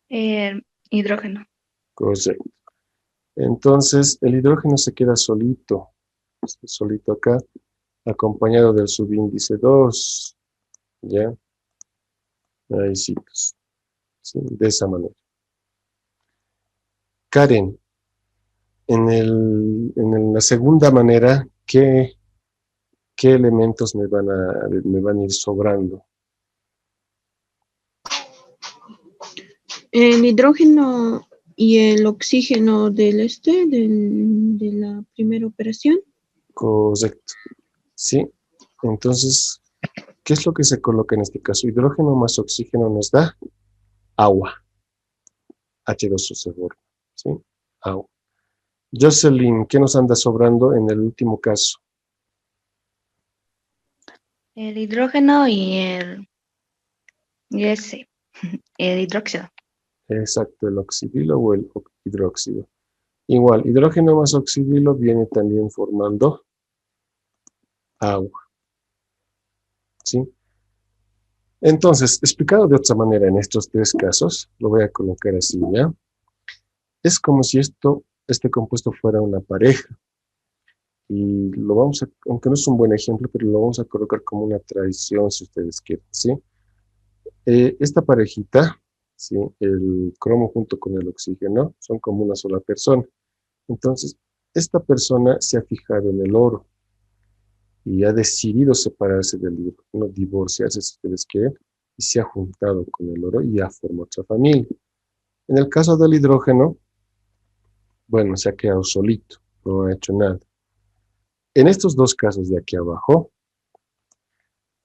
El hidrógeno. Correcto. Entonces, el hidrógeno se queda solito acá, acompañado del subíndice 2, ¿ya? Ahí sí, pues, ¿sí? De esa manera. Karen, en la segunda manera, ¿qué elementos me van a ir sobrando? El hidrógeno y el oxígeno de la primera operación. Correcto. ¿Sí? Entonces, ¿qué es lo que se coloca en este caso? Hidrógeno más oxígeno nos da agua. H2O se borra. ¿Sí? Agua. Jocelyn, ¿qué nos anda sobrando en el último caso? El hidrógeno y ese, el hidróxido. Exacto, el oxidilo o el hidróxido. Igual, hidrógeno más oxidilo viene también formando agua. ¿Sí? Entonces, explicado de otra manera en estos 3 casos, lo voy a colocar así, ¿ya? Es como si este compuesto fuera una pareja. Y lo vamos a, aunque no es un buen ejemplo, pero lo vamos a colocar como una tradición, si ustedes quieren, ¿sí? Esta parejita, ¿sí? El cromo junto con el oxígeno, son como una sola persona. Entonces, esta persona se ha fijado en el oro y ha decidido separarse del hidrógeno, divorciarse, si ustedes quieren, y se ha juntado con el oro y ha formado otra familia. En el caso del hidrógeno, bueno, se ha quedado solito, no ha hecho nada. En estos 2 casos de aquí abajo,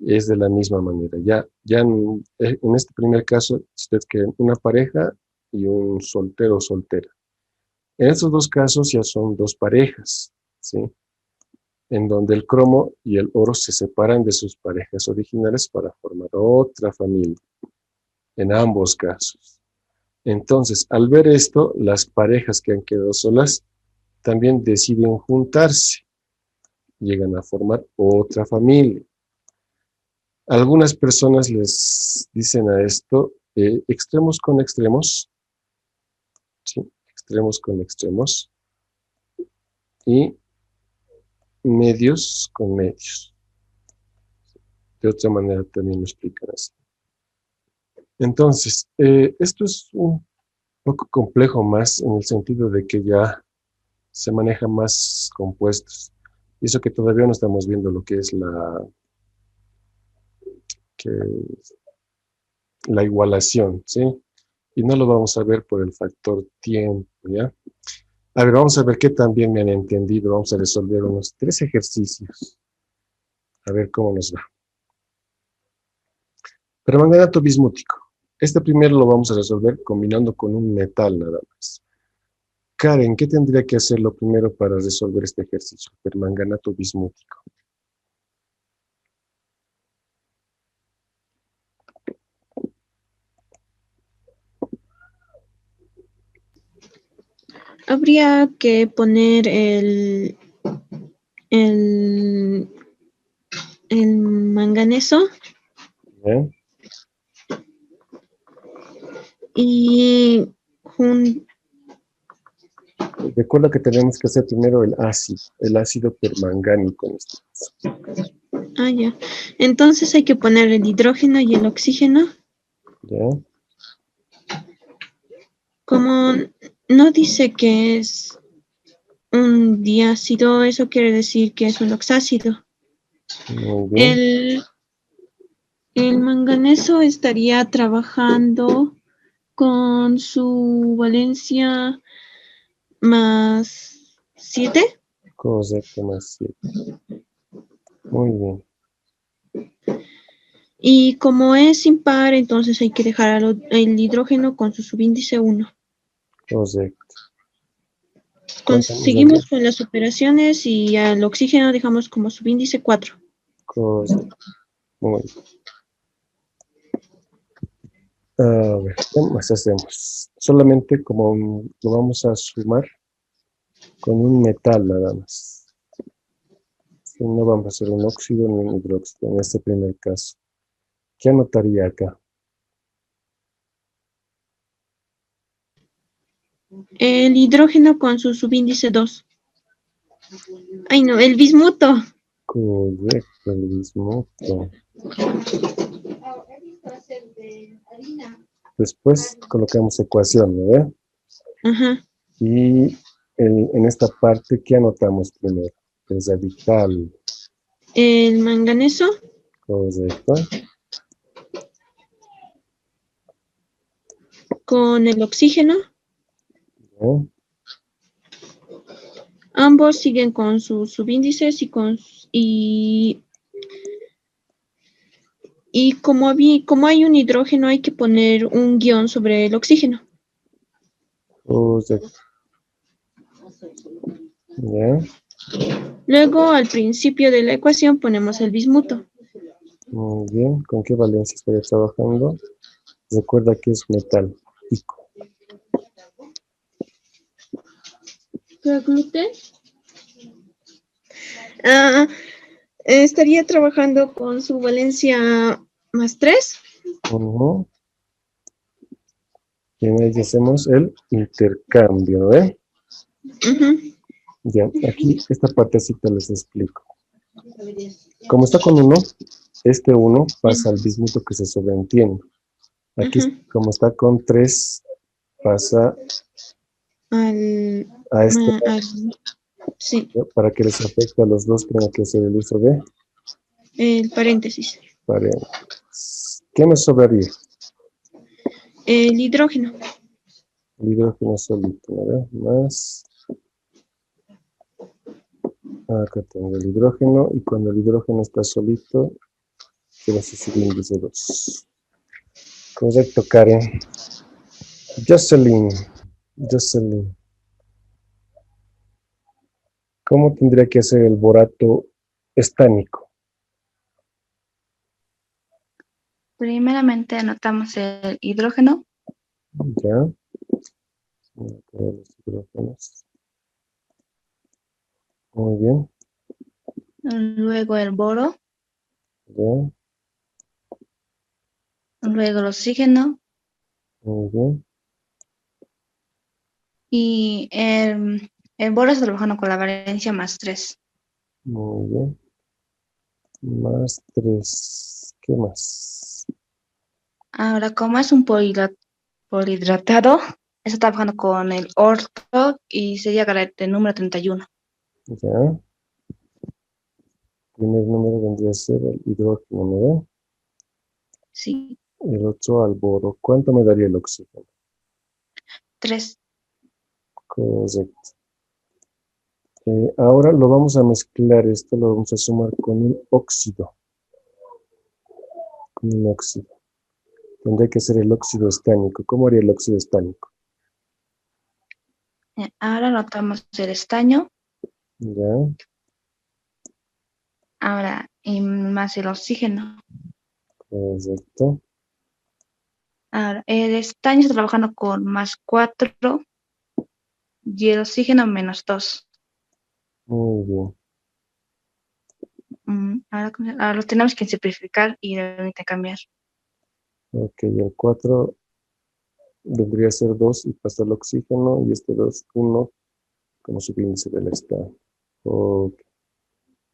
es de la misma manera. Ya en este primer caso, ustedes quieren una pareja y un soltero o soltera. En estos 2 casos ya son 2 parejas, ¿sí? En donde el cromo y el oro se separan de sus parejas originales para formar otra familia, en ambos casos. Entonces, al ver esto, las parejas que han quedado solas también deciden juntarse, llegan a formar otra familia. Algunas personas les dicen a esto extremos con extremos, ¿sí? Extremos con extremos y medios con medios. De otra manera también lo explican así. Entonces, esto es un poco complejo más en el sentido de que ya se manejan más compuestos. Y eso que todavía no estamos viendo lo que es que, la igualación, ¿sí? Y no lo vamos a ver por el factor tiempo, ¿ya? A ver, vamos a ver qué también me han entendido. Vamos a resolver unos 3 ejercicios. A ver cómo nos va. Permanganato bismútico. Este primero lo vamos a resolver combinando con un metal nada más. Karen, ¿qué tendría que hacer lo primero para resolver este ejercicio? Permanganato bismútico. Habría que poner el, el manganeso ¿Ya? y Recuerda que tenemos que hacer primero el ácido permangánico en este caso. ya. Entonces hay que poner el hidrógeno y el oxígeno. ¿Ya? Como no dice que es un diácido, eso quiere decir que es un oxácido. Muy bien. El manganeso estaría trabajando con su valencia más 7. Correcto, más 7. Muy bien. Y como es impar, entonces hay que dejar el hidrógeno con su subíndice 1. Correcto. Seguimos con las operaciones y al oxígeno dejamos como subíndice 4. Correcto. Muy bien. A ver, ¿qué más hacemos? Solamente como lo vamos a sumar con un metal nada más. No vamos a hacer un óxido ni un hidróxido en este primer caso. ¿Qué anotaría acá? El hidrógeno con su subíndice 2. Ay, no, el bismuto. Correcto, el bismuto. Después colocamos ecuación, ¿no ve? Ajá. Y en esta parte, ¿qué anotamos primero? El radical. El manganeso Correcto. con el oxígeno. ¿No? Ambos siguen con sus subíndices y como hay un hidrógeno hay que poner un guión sobre el oxígeno. Correcto. ¿Ya? Luego al principio de la ecuación ponemos el bismuto. Muy bien. ¿Con qué valencia estaría trabajando? Recuerda que es metal. Ico. ¿Qué gluten? Estaría trabajando con su valencia más 3. Y ahí hacemos el intercambio, ¿eh? Ya, aquí esta partecita les explico. Como está con 1, este 1 pasa al bismuto que se sobreentiende. Aquí, como está con 3, pasa a este lado. Sí. Para que les afecte a los dos, tengo que hacer el uso de El paréntesis. paréntesis. ¿Qué me sobraría? El hidrógeno. El hidrógeno solito, ¿verdad? Más. Acá tengo el hidrógeno, y cuando el hidrógeno está solito, quiero su índice 2. Correcto, Karen. Jocelyn. ¿Cómo tendría que hacer el borato estánico? Primeramente anotamos el hidrógeno. Ya. Los hidrógenos. Muy bien. Luego el boro. Ya. Luego el oxígeno. Muy bien, Y el boro está trabajando con la valencia +3. muy bien. Más 3. ¿Qué más? Ahora, como es un polihidratado, está trabajando con el orto y sería carácter número 31. Ya. Primer número vendría a ser el hidrógeno, ¿no ve? Sí, El 8 al boro. ¿Cuánto me daría el oxígeno? 3. Correcto. Ahora lo vamos a mezclar, esto lo vamos a sumar con un óxido. Con un óxido. Tendría que ser el óxido estánico. ¿Cómo haría el óxido estánico? Ahora notamos el estaño. Ya, Ahora, y más el oxígeno. correcto. Ahora, el estaño está trabajando con +4 y el oxígeno -2. Muy bien. Ahora lo tenemos que simplificar y cambiar. Ok, el 4 vendría a ser 2 y pasa el oxígeno y este 2 1 como subíndice del estado. Ok,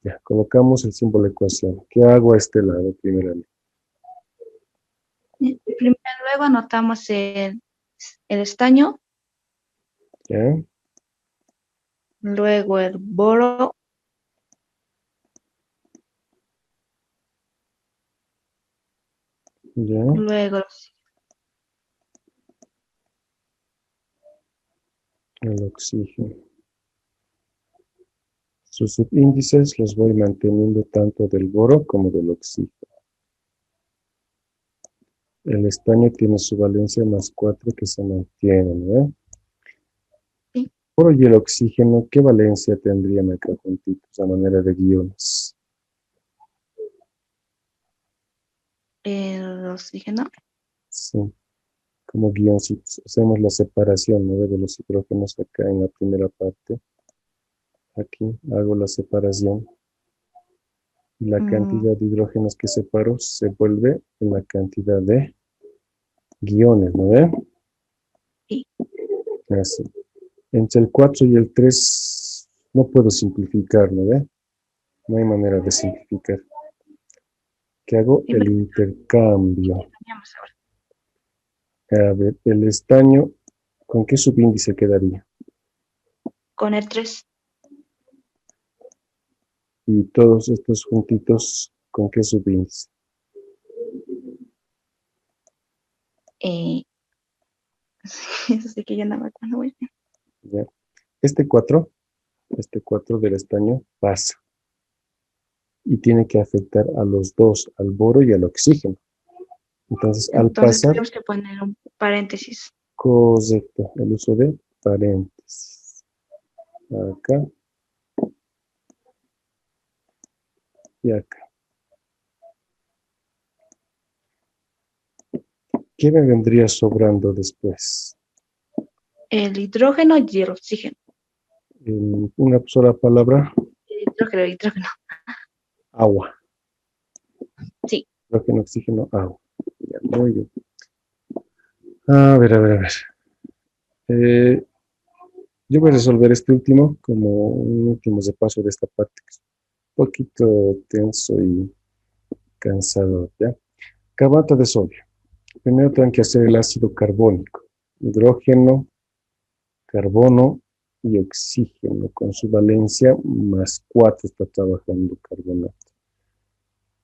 ya, colocamos el símbolo de ecuación. ¿Qué hago a este lado primeramente? Primero, luego anotamos el estaño, Ya, luego el boro, ya, luego el oxígeno. Sus subíndices los voy manteniendo tanto del boro como del oxígeno. El estaño tiene su valencia +4 que se mantiene, ¿no? sí, Boro y el oxígeno, ¿qué valencia tendrían acá juntitos a manera de guiones? el oxígeno. Sí, como guioncitos. Hacemos la separación, ¿no? De los hidrógenos acá en la primera parte. Aquí hago la separación. Y la Mm, cantidad de hidrógenos que separo se vuelve en la cantidad de guiones, ¿no ve? sí. Así. Entre el 4 y el 3 no puedo simplificar, ¿no ve? No hay manera de simplificar. ¿Qué hago? Sí, El pero intercambio. cambiamos ahora. A ver, el estaño, ¿con qué subíndice quedaría? Con el 3. Y todos estos juntitos, ¿con qué subíndice? Eh, eso sí que ya no me acuerdo muy bien. ¿Ya? Este 4, este 4 del estaño pasa y tiene que afectar a los dos, al boro y al oxígeno. Entonces, al Entonces pasar, tenemos que poner un paréntesis. correcto, el uso de paréntesis. Acá y acá. ¿Qué me vendría sobrando después? El hidrógeno y el oxígeno. En una sola palabra, El hidrógeno. agua. Sí, Hidrógeno, oxígeno, agua. Ya, muy bien. A ver, a ver, a ver. Eh, yo voy a resolver este último como un último repaso de esta parte que es un poquito tenso y cansado, ¿ya? Carbonato de sodio. Primero tengo que hacer el ácido carbónico. Hidrógeno, carbono y oxígeno. Con su valencia +4 está trabajando carbonato.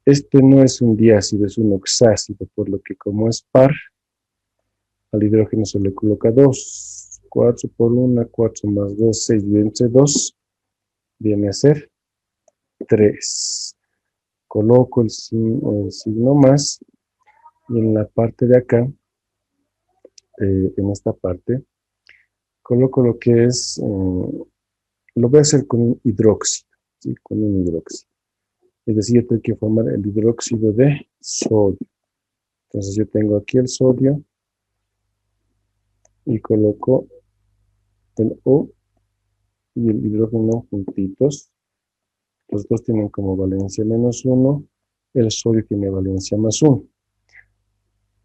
Este no es un diácido, es un oxácido, por lo que como es par, al hidrógeno se le coloca 2. 4 por 1, 4 más 2, 6. Y entre 2 viene a ser 3. Coloco el signo más y en la parte de acá, en esta parte, coloco lo que es, lo voy a hacer con un hidróxido, ¿sí? Con un hidróxido. Es decir, yo tengo que formar el hidróxido de sodio. Entonces yo tengo aquí el sodio y coloco el O y el hidrógeno juntitos. Los dos tienen como valencia -1. El sodio tiene valencia +1.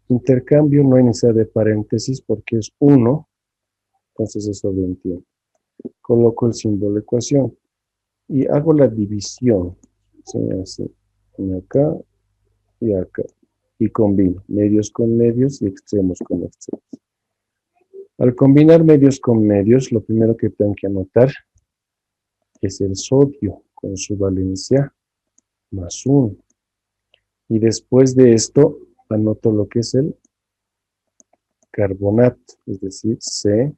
Intercambio no hay necesidad de paréntesis porque es 1, entonces eso lo entiendo. Coloco el símbolo de ecuación y hago la división. Se hace acá y acá. Y combino medios con medios y extremos con extremos. Al combinar medios con medios, lo primero que tengo que anotar es el sodio con su valencia más 1. Y después de esto, anoto lo que es el carbonato, es decir, C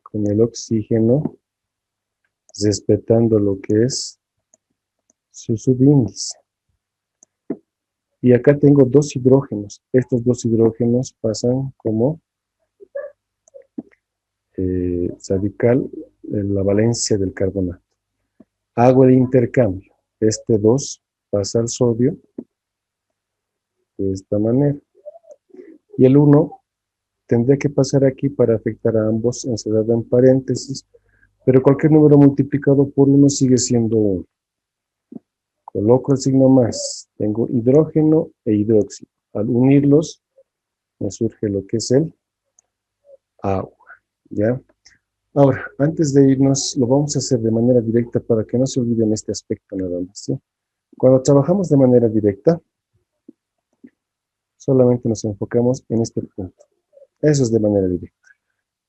con el oxígeno, respetando lo que es su subíndice. Y acá tengo 2 hidrógenos. Estos 2 hidrógenos pasan como radical la valencia del carbonato. Hago el intercambio. Este 2 pasa al sodio de esta manera. Y el 1 tendría que pasar aquí para afectar a ambos encerrado en paréntesis, pero cualquier número multiplicado por 1 sigue siendo 1. Coloco el signo más. Tengo hidrógeno e hidróxido. Al unirlos, me surge lo que es el agua. ¿Ya? Ahora, antes de irnos, lo vamos a hacer de manera directa para que no se olviden este aspecto nada más, ¿sí? Cuando trabajamos de manera directa, solamente nos enfocamos en este punto. Eso es de manera directa.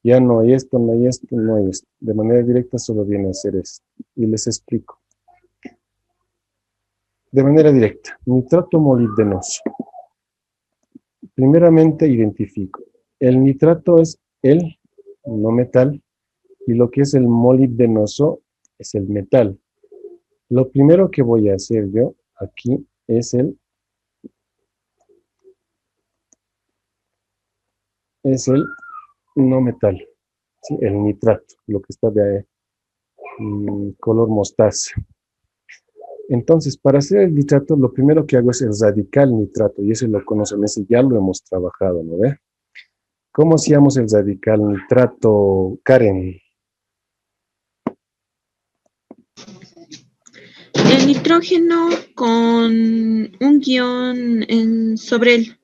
Ya no hay esto, no hay esto, no hay esto. De manera directa solo viene a hacer esto. Y les explico. De manera directa, nitrato molibdenoso. Primeramente identifico. El nitrato es el no metal y lo que es el molibdenoso es el metal. Lo primero que voy a hacer yo aquí es el no metal, ¿sí? El nitrato, lo que está de color mostaza. Entonces, para hacer el nitrato, lo primero que hago es el radical nitrato, y ese lo conocen, ese ya lo hemos trabajado, ¿no ve? ¿Cómo hacíamos el radical nitrato, Karen? El nitrógeno con un guión sobre él.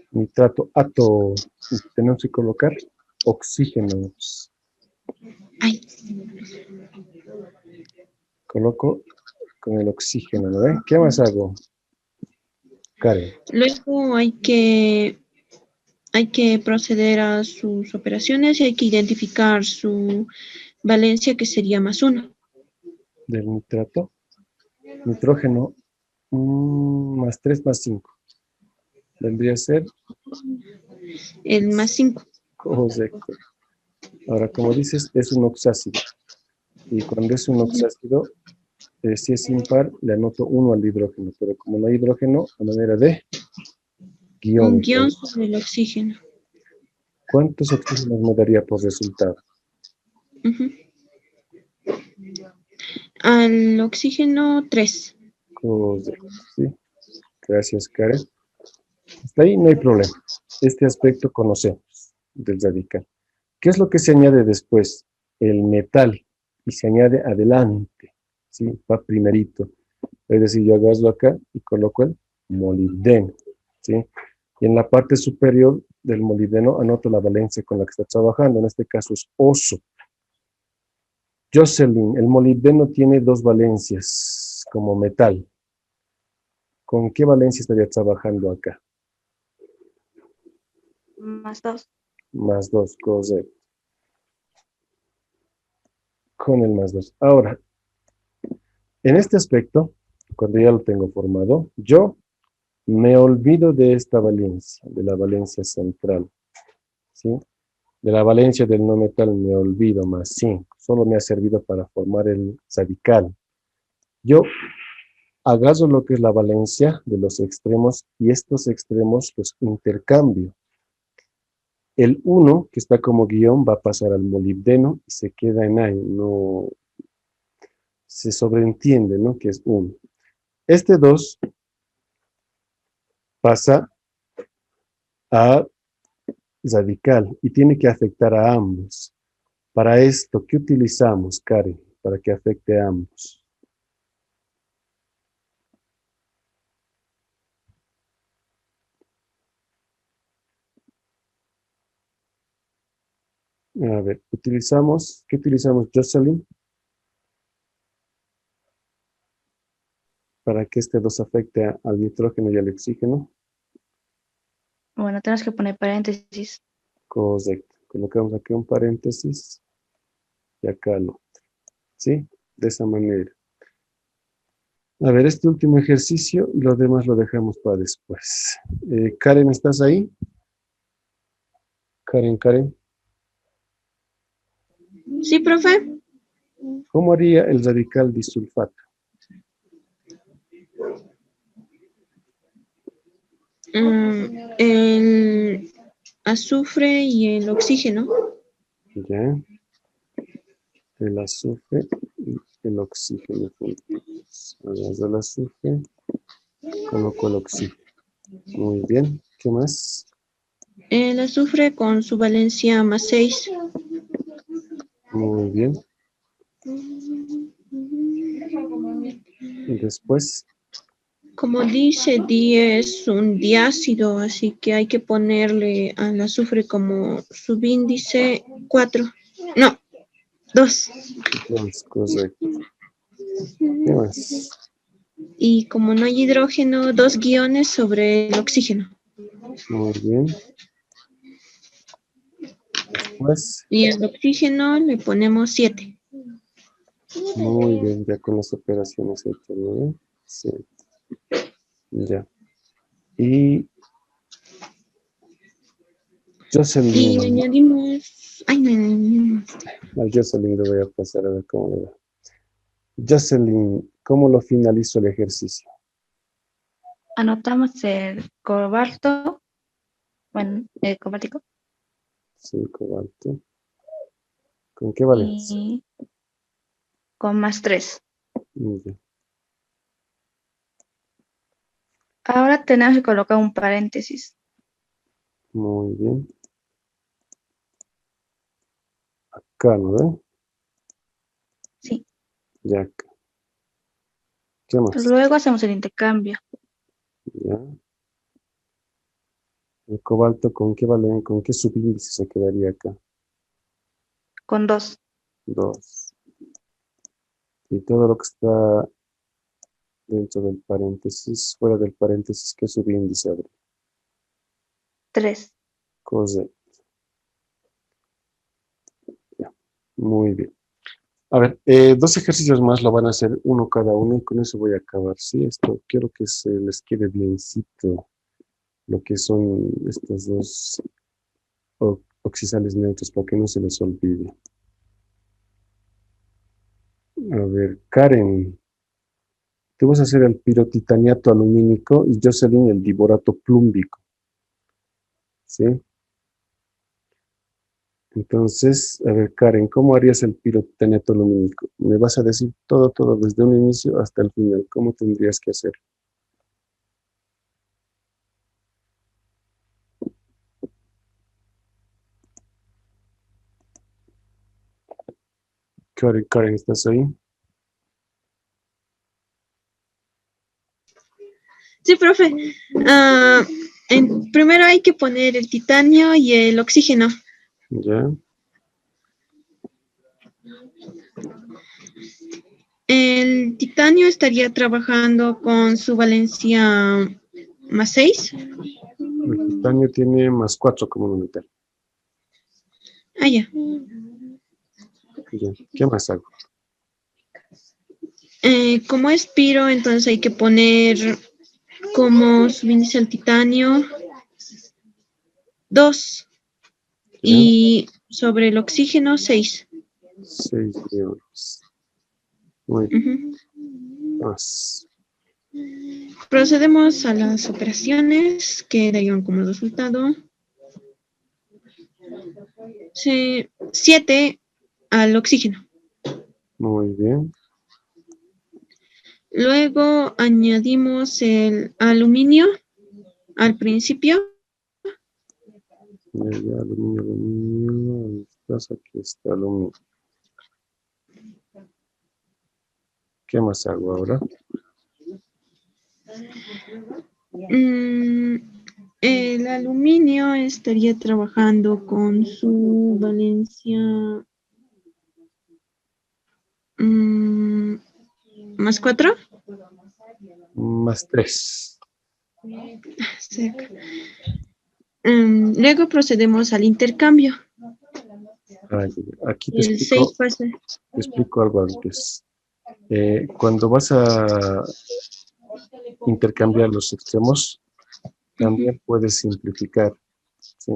Nitrato, tenemos que colocar oxígenos. Ay. Coloco con el oxígeno, ¿no ve? ¿Qué más hago, Karen? Luego hay que proceder a sus operaciones y hay que identificar su valencia, que sería más 1. Del nitrato, nitrógeno, más 3 más 5. Vendría a ser El más 5. correcto. Ahora, como dices, es un oxácido. Y cuando es un oxácido, si es impar, le anoto 1 al hidrógeno. Pero como no hay hidrógeno, a manera de guión. Un guión sobre el oxígeno. ¿Cuántos oxígenos me daría por resultado? Al oxígeno 3. Correcto, sí. Gracias, Karen. Hasta ahí no hay problema. Este aspecto conocemos del radical. ¿Qué es lo que se añade después? El metal. Y se añade adelante. ¿Sí? Va primerito. Es decir, yo agarro acá y coloco el molibdeno. ¿Sí? Y en la parte superior del molibdeno anoto la valencia con la que está trabajando. En este caso es oso. Jocelyn, el molibdeno tiene 2 valencias como metal. ¿Con qué valencia estaría trabajando acá? Más 2. Más 2, correcto. Con el más 2. Ahora, en este aspecto, cuando ya lo tengo formado, yo me olvido de esta valencia, de la valencia central, ¿sí? De la valencia del no metal me olvido, más 5. Solo me ha servido para formar el radical. Yo agarro lo que es la valencia de los extremos y estos extremos los intercambio. El 1, que está como guión, va a pasar al molibdeno y se queda en ahí, no se sobreentiende, ¿no? Que es 1. Este 2 pasa a radical y tiene que afectar a ambos. Para esto, ¿qué utilizamos, Karen? Para que afecte a ambos. A ver, ¿qué utilizamos, Jocelyn? Para que este 2 afecte al nitrógeno y al oxígeno. Bueno, tenemos que poner paréntesis. Correcto. Colocamos aquí un paréntesis y acá lo otro. ¿Sí? De esa manera. A ver, este último ejercicio y lo demás lo dejamos para después. Karen, ¿estás ahí? Karen. Sí, profe. ¿Cómo haría el radical disulfato? El azufre y el oxígeno. Ya. El azufre y el oxígeno juntos. Agarro el azufre, coloco el oxígeno. Muy bien. ¿Qué más? El azufre con su valencia +6. Muy bien. Y después, Como dice, Di es un diácido, así que hay que ponerle al azufre como subíndice 4. No, 2. dos, correcto. ¿Qué más? Y como no hay hidrógeno, 2 guiones sobre el oxígeno. Muy bien. Después, Y al oxígeno le ponemos 7. muy bien, ya con las operaciones hechas, ¿no? Sí, ya. Y Y Jocelyn, añadimos... Ay, no. al Jocelyn le voy a pasar a ver cómo le va. Jocelyn, ¿cómo lo finalizo el ejercicio? Anotamos el cobalto, bueno, el cobaltico, Sí, cobalto. ¿Con qué valencia? y con +3. Ya. Ahora tenemos que colocar un paréntesis. Muy bien. Acá, ¿no ve? Sí. Ya acá. ¿Qué más? Luego hacemos el intercambio Ya. El cobalto, ¿con qué valen? ¿Con qué subíndice se quedaría acá? con 2, 2. Y todo lo que está dentro del paréntesis, fuera del paréntesis, ¿qué subíndice habría? 3. Correcto. Ya. Muy bien. A ver, 2 ejercicios más lo van a hacer uno cada uno y con eso voy a acabar. Sí, esto quiero que se les quede biencito lo que son estos dos oxidales neutros para que no se les olvide. A ver, Karen, tú vas a hacer el pirotitaniato alumínico y Jocelyn el diborato plúmbico. ¿Sí? Entonces, a ver, Karen, ¿cómo harías el pirotitaniato alumínico? Me vas a decir todo, desde un inicio hasta el final. ¿Cómo tendrías que hacer? Karen, ¿estás ahí? Sí, profe. Primero hay que poner el titanio y el oxígeno. Ya, El titanio estaría trabajando con su valencia +6. el titanio tiene +4 como no meter. Ah, ya. Ya, ¿qué más hago? Como es piro, entonces hay que poner como subíndice al titanio 2 Ya, y sobre el oxígeno 6. 6 iones. Muy bien. Ujú. Más. Procedemos a las operaciones que darían como resultado 7 al oxígeno. Muy bien. Luego añadimos el aluminio al principio. Ya, aluminio. ¿Dónde estás? Aquí está aluminio. ¿Qué más hago ahora? Mm, El aluminio estaría trabajando con su valencia mm, más 4. Más 3. Cerca. Luego procedemos al intercambio. Aquí El 6 pasa. te explico algo antes. Cuando vas a intercambiar los extremos, también puedes simplificar, ¿sí?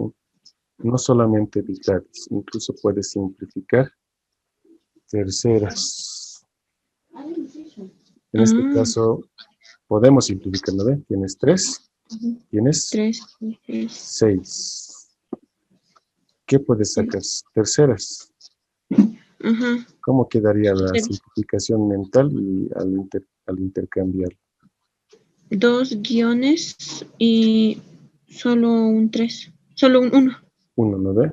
No solamente mitades, incluso puedes simplificar terceras. En este Ah, caso, podemos simplificar, ¿no ve? Tienes 3, tienes 3, 6. 6. ¿Qué puedes sacar? Terceras. Ajá. ¿Cómo quedaría la simplificación mental y al intercambiar? 2 guiones y solo un 3. Solo un 1. 1, ¿no ve?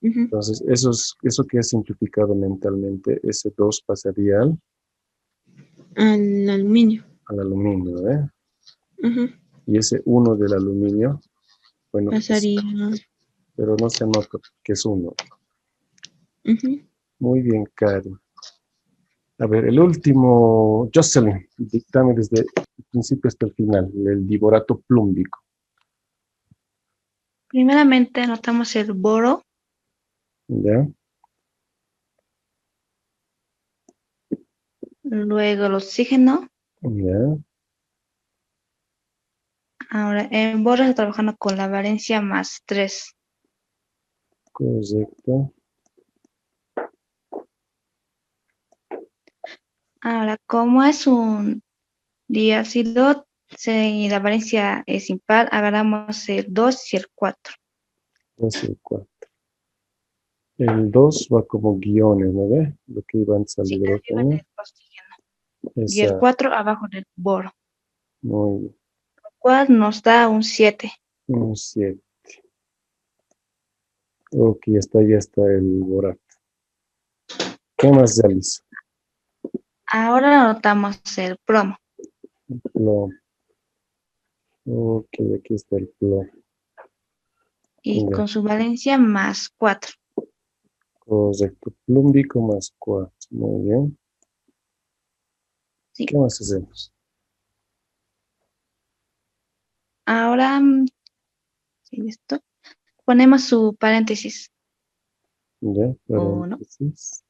Entonces, eso que has simplificado mentalmente, ese 2 pasaría Al aluminio. al aluminio, ¿no ve? Ajá. Y ese 1 del aluminio, bueno, Pasaría. pero no se nota que es 1. Ujú. Muy bien, Karen. A ver, el último, Jocelyn, dictame desde el principio hasta el final, el diborato plúmbico. Primeramente anotamos el boro, ¿Ya? luego el oxígeno. ¿Ya? Ahora, el boro está trabajando con la valencia más 3. Correcto. Ahora, como es un diácido, y la valencia es impar, agarramos el 2 y el 4. 2 y el 4. El 2 va como guiones, ¿no ve? Lo que iba antes al Sí, arriba hidrógeno. del oxígeno. Y el Esa, 4 abajo del boro, muy bien. lo cual nos da un 7. Un 7. Ok, ya está el borato. ¿Qué más, Yalis? Ahora anotamos el plomo. Plomo. Ok, aquí está el plomo. Y Ya, con su valencia más 4. correcto. Plúmbico más 4. Muy bien. Sí. ¿Qué más hacemos? Ahora, sí, esto, ponemos su paréntesis. Ya, 1. paréntesis.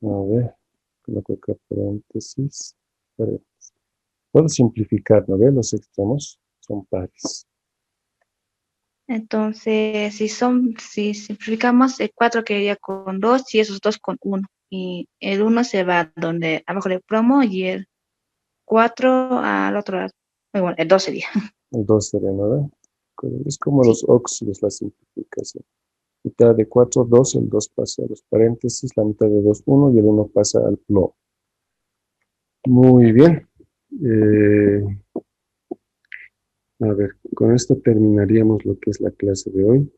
A ver, coloco acá paréntesis. Paréntesis. Puedo simplificar, ¿no ve? Los extremos son pares. Entonces, si simplificamos, el 4 quedaría con 2 y esos 2 con 1. Y el 1 se va donde abajo del plomo y el 4 al otro lado. Bueno, el 2 sería. El 2 sería, ¿no ve? Es como Sí. los óxidos, la simplificación. Mitad de 4, 2, el 2 pasa a los paréntesis, la mitad de 2, 1 y el 1 pasa al plomo. Muy bien. A ver, con esto terminaríamos lo que es la clase de hoy.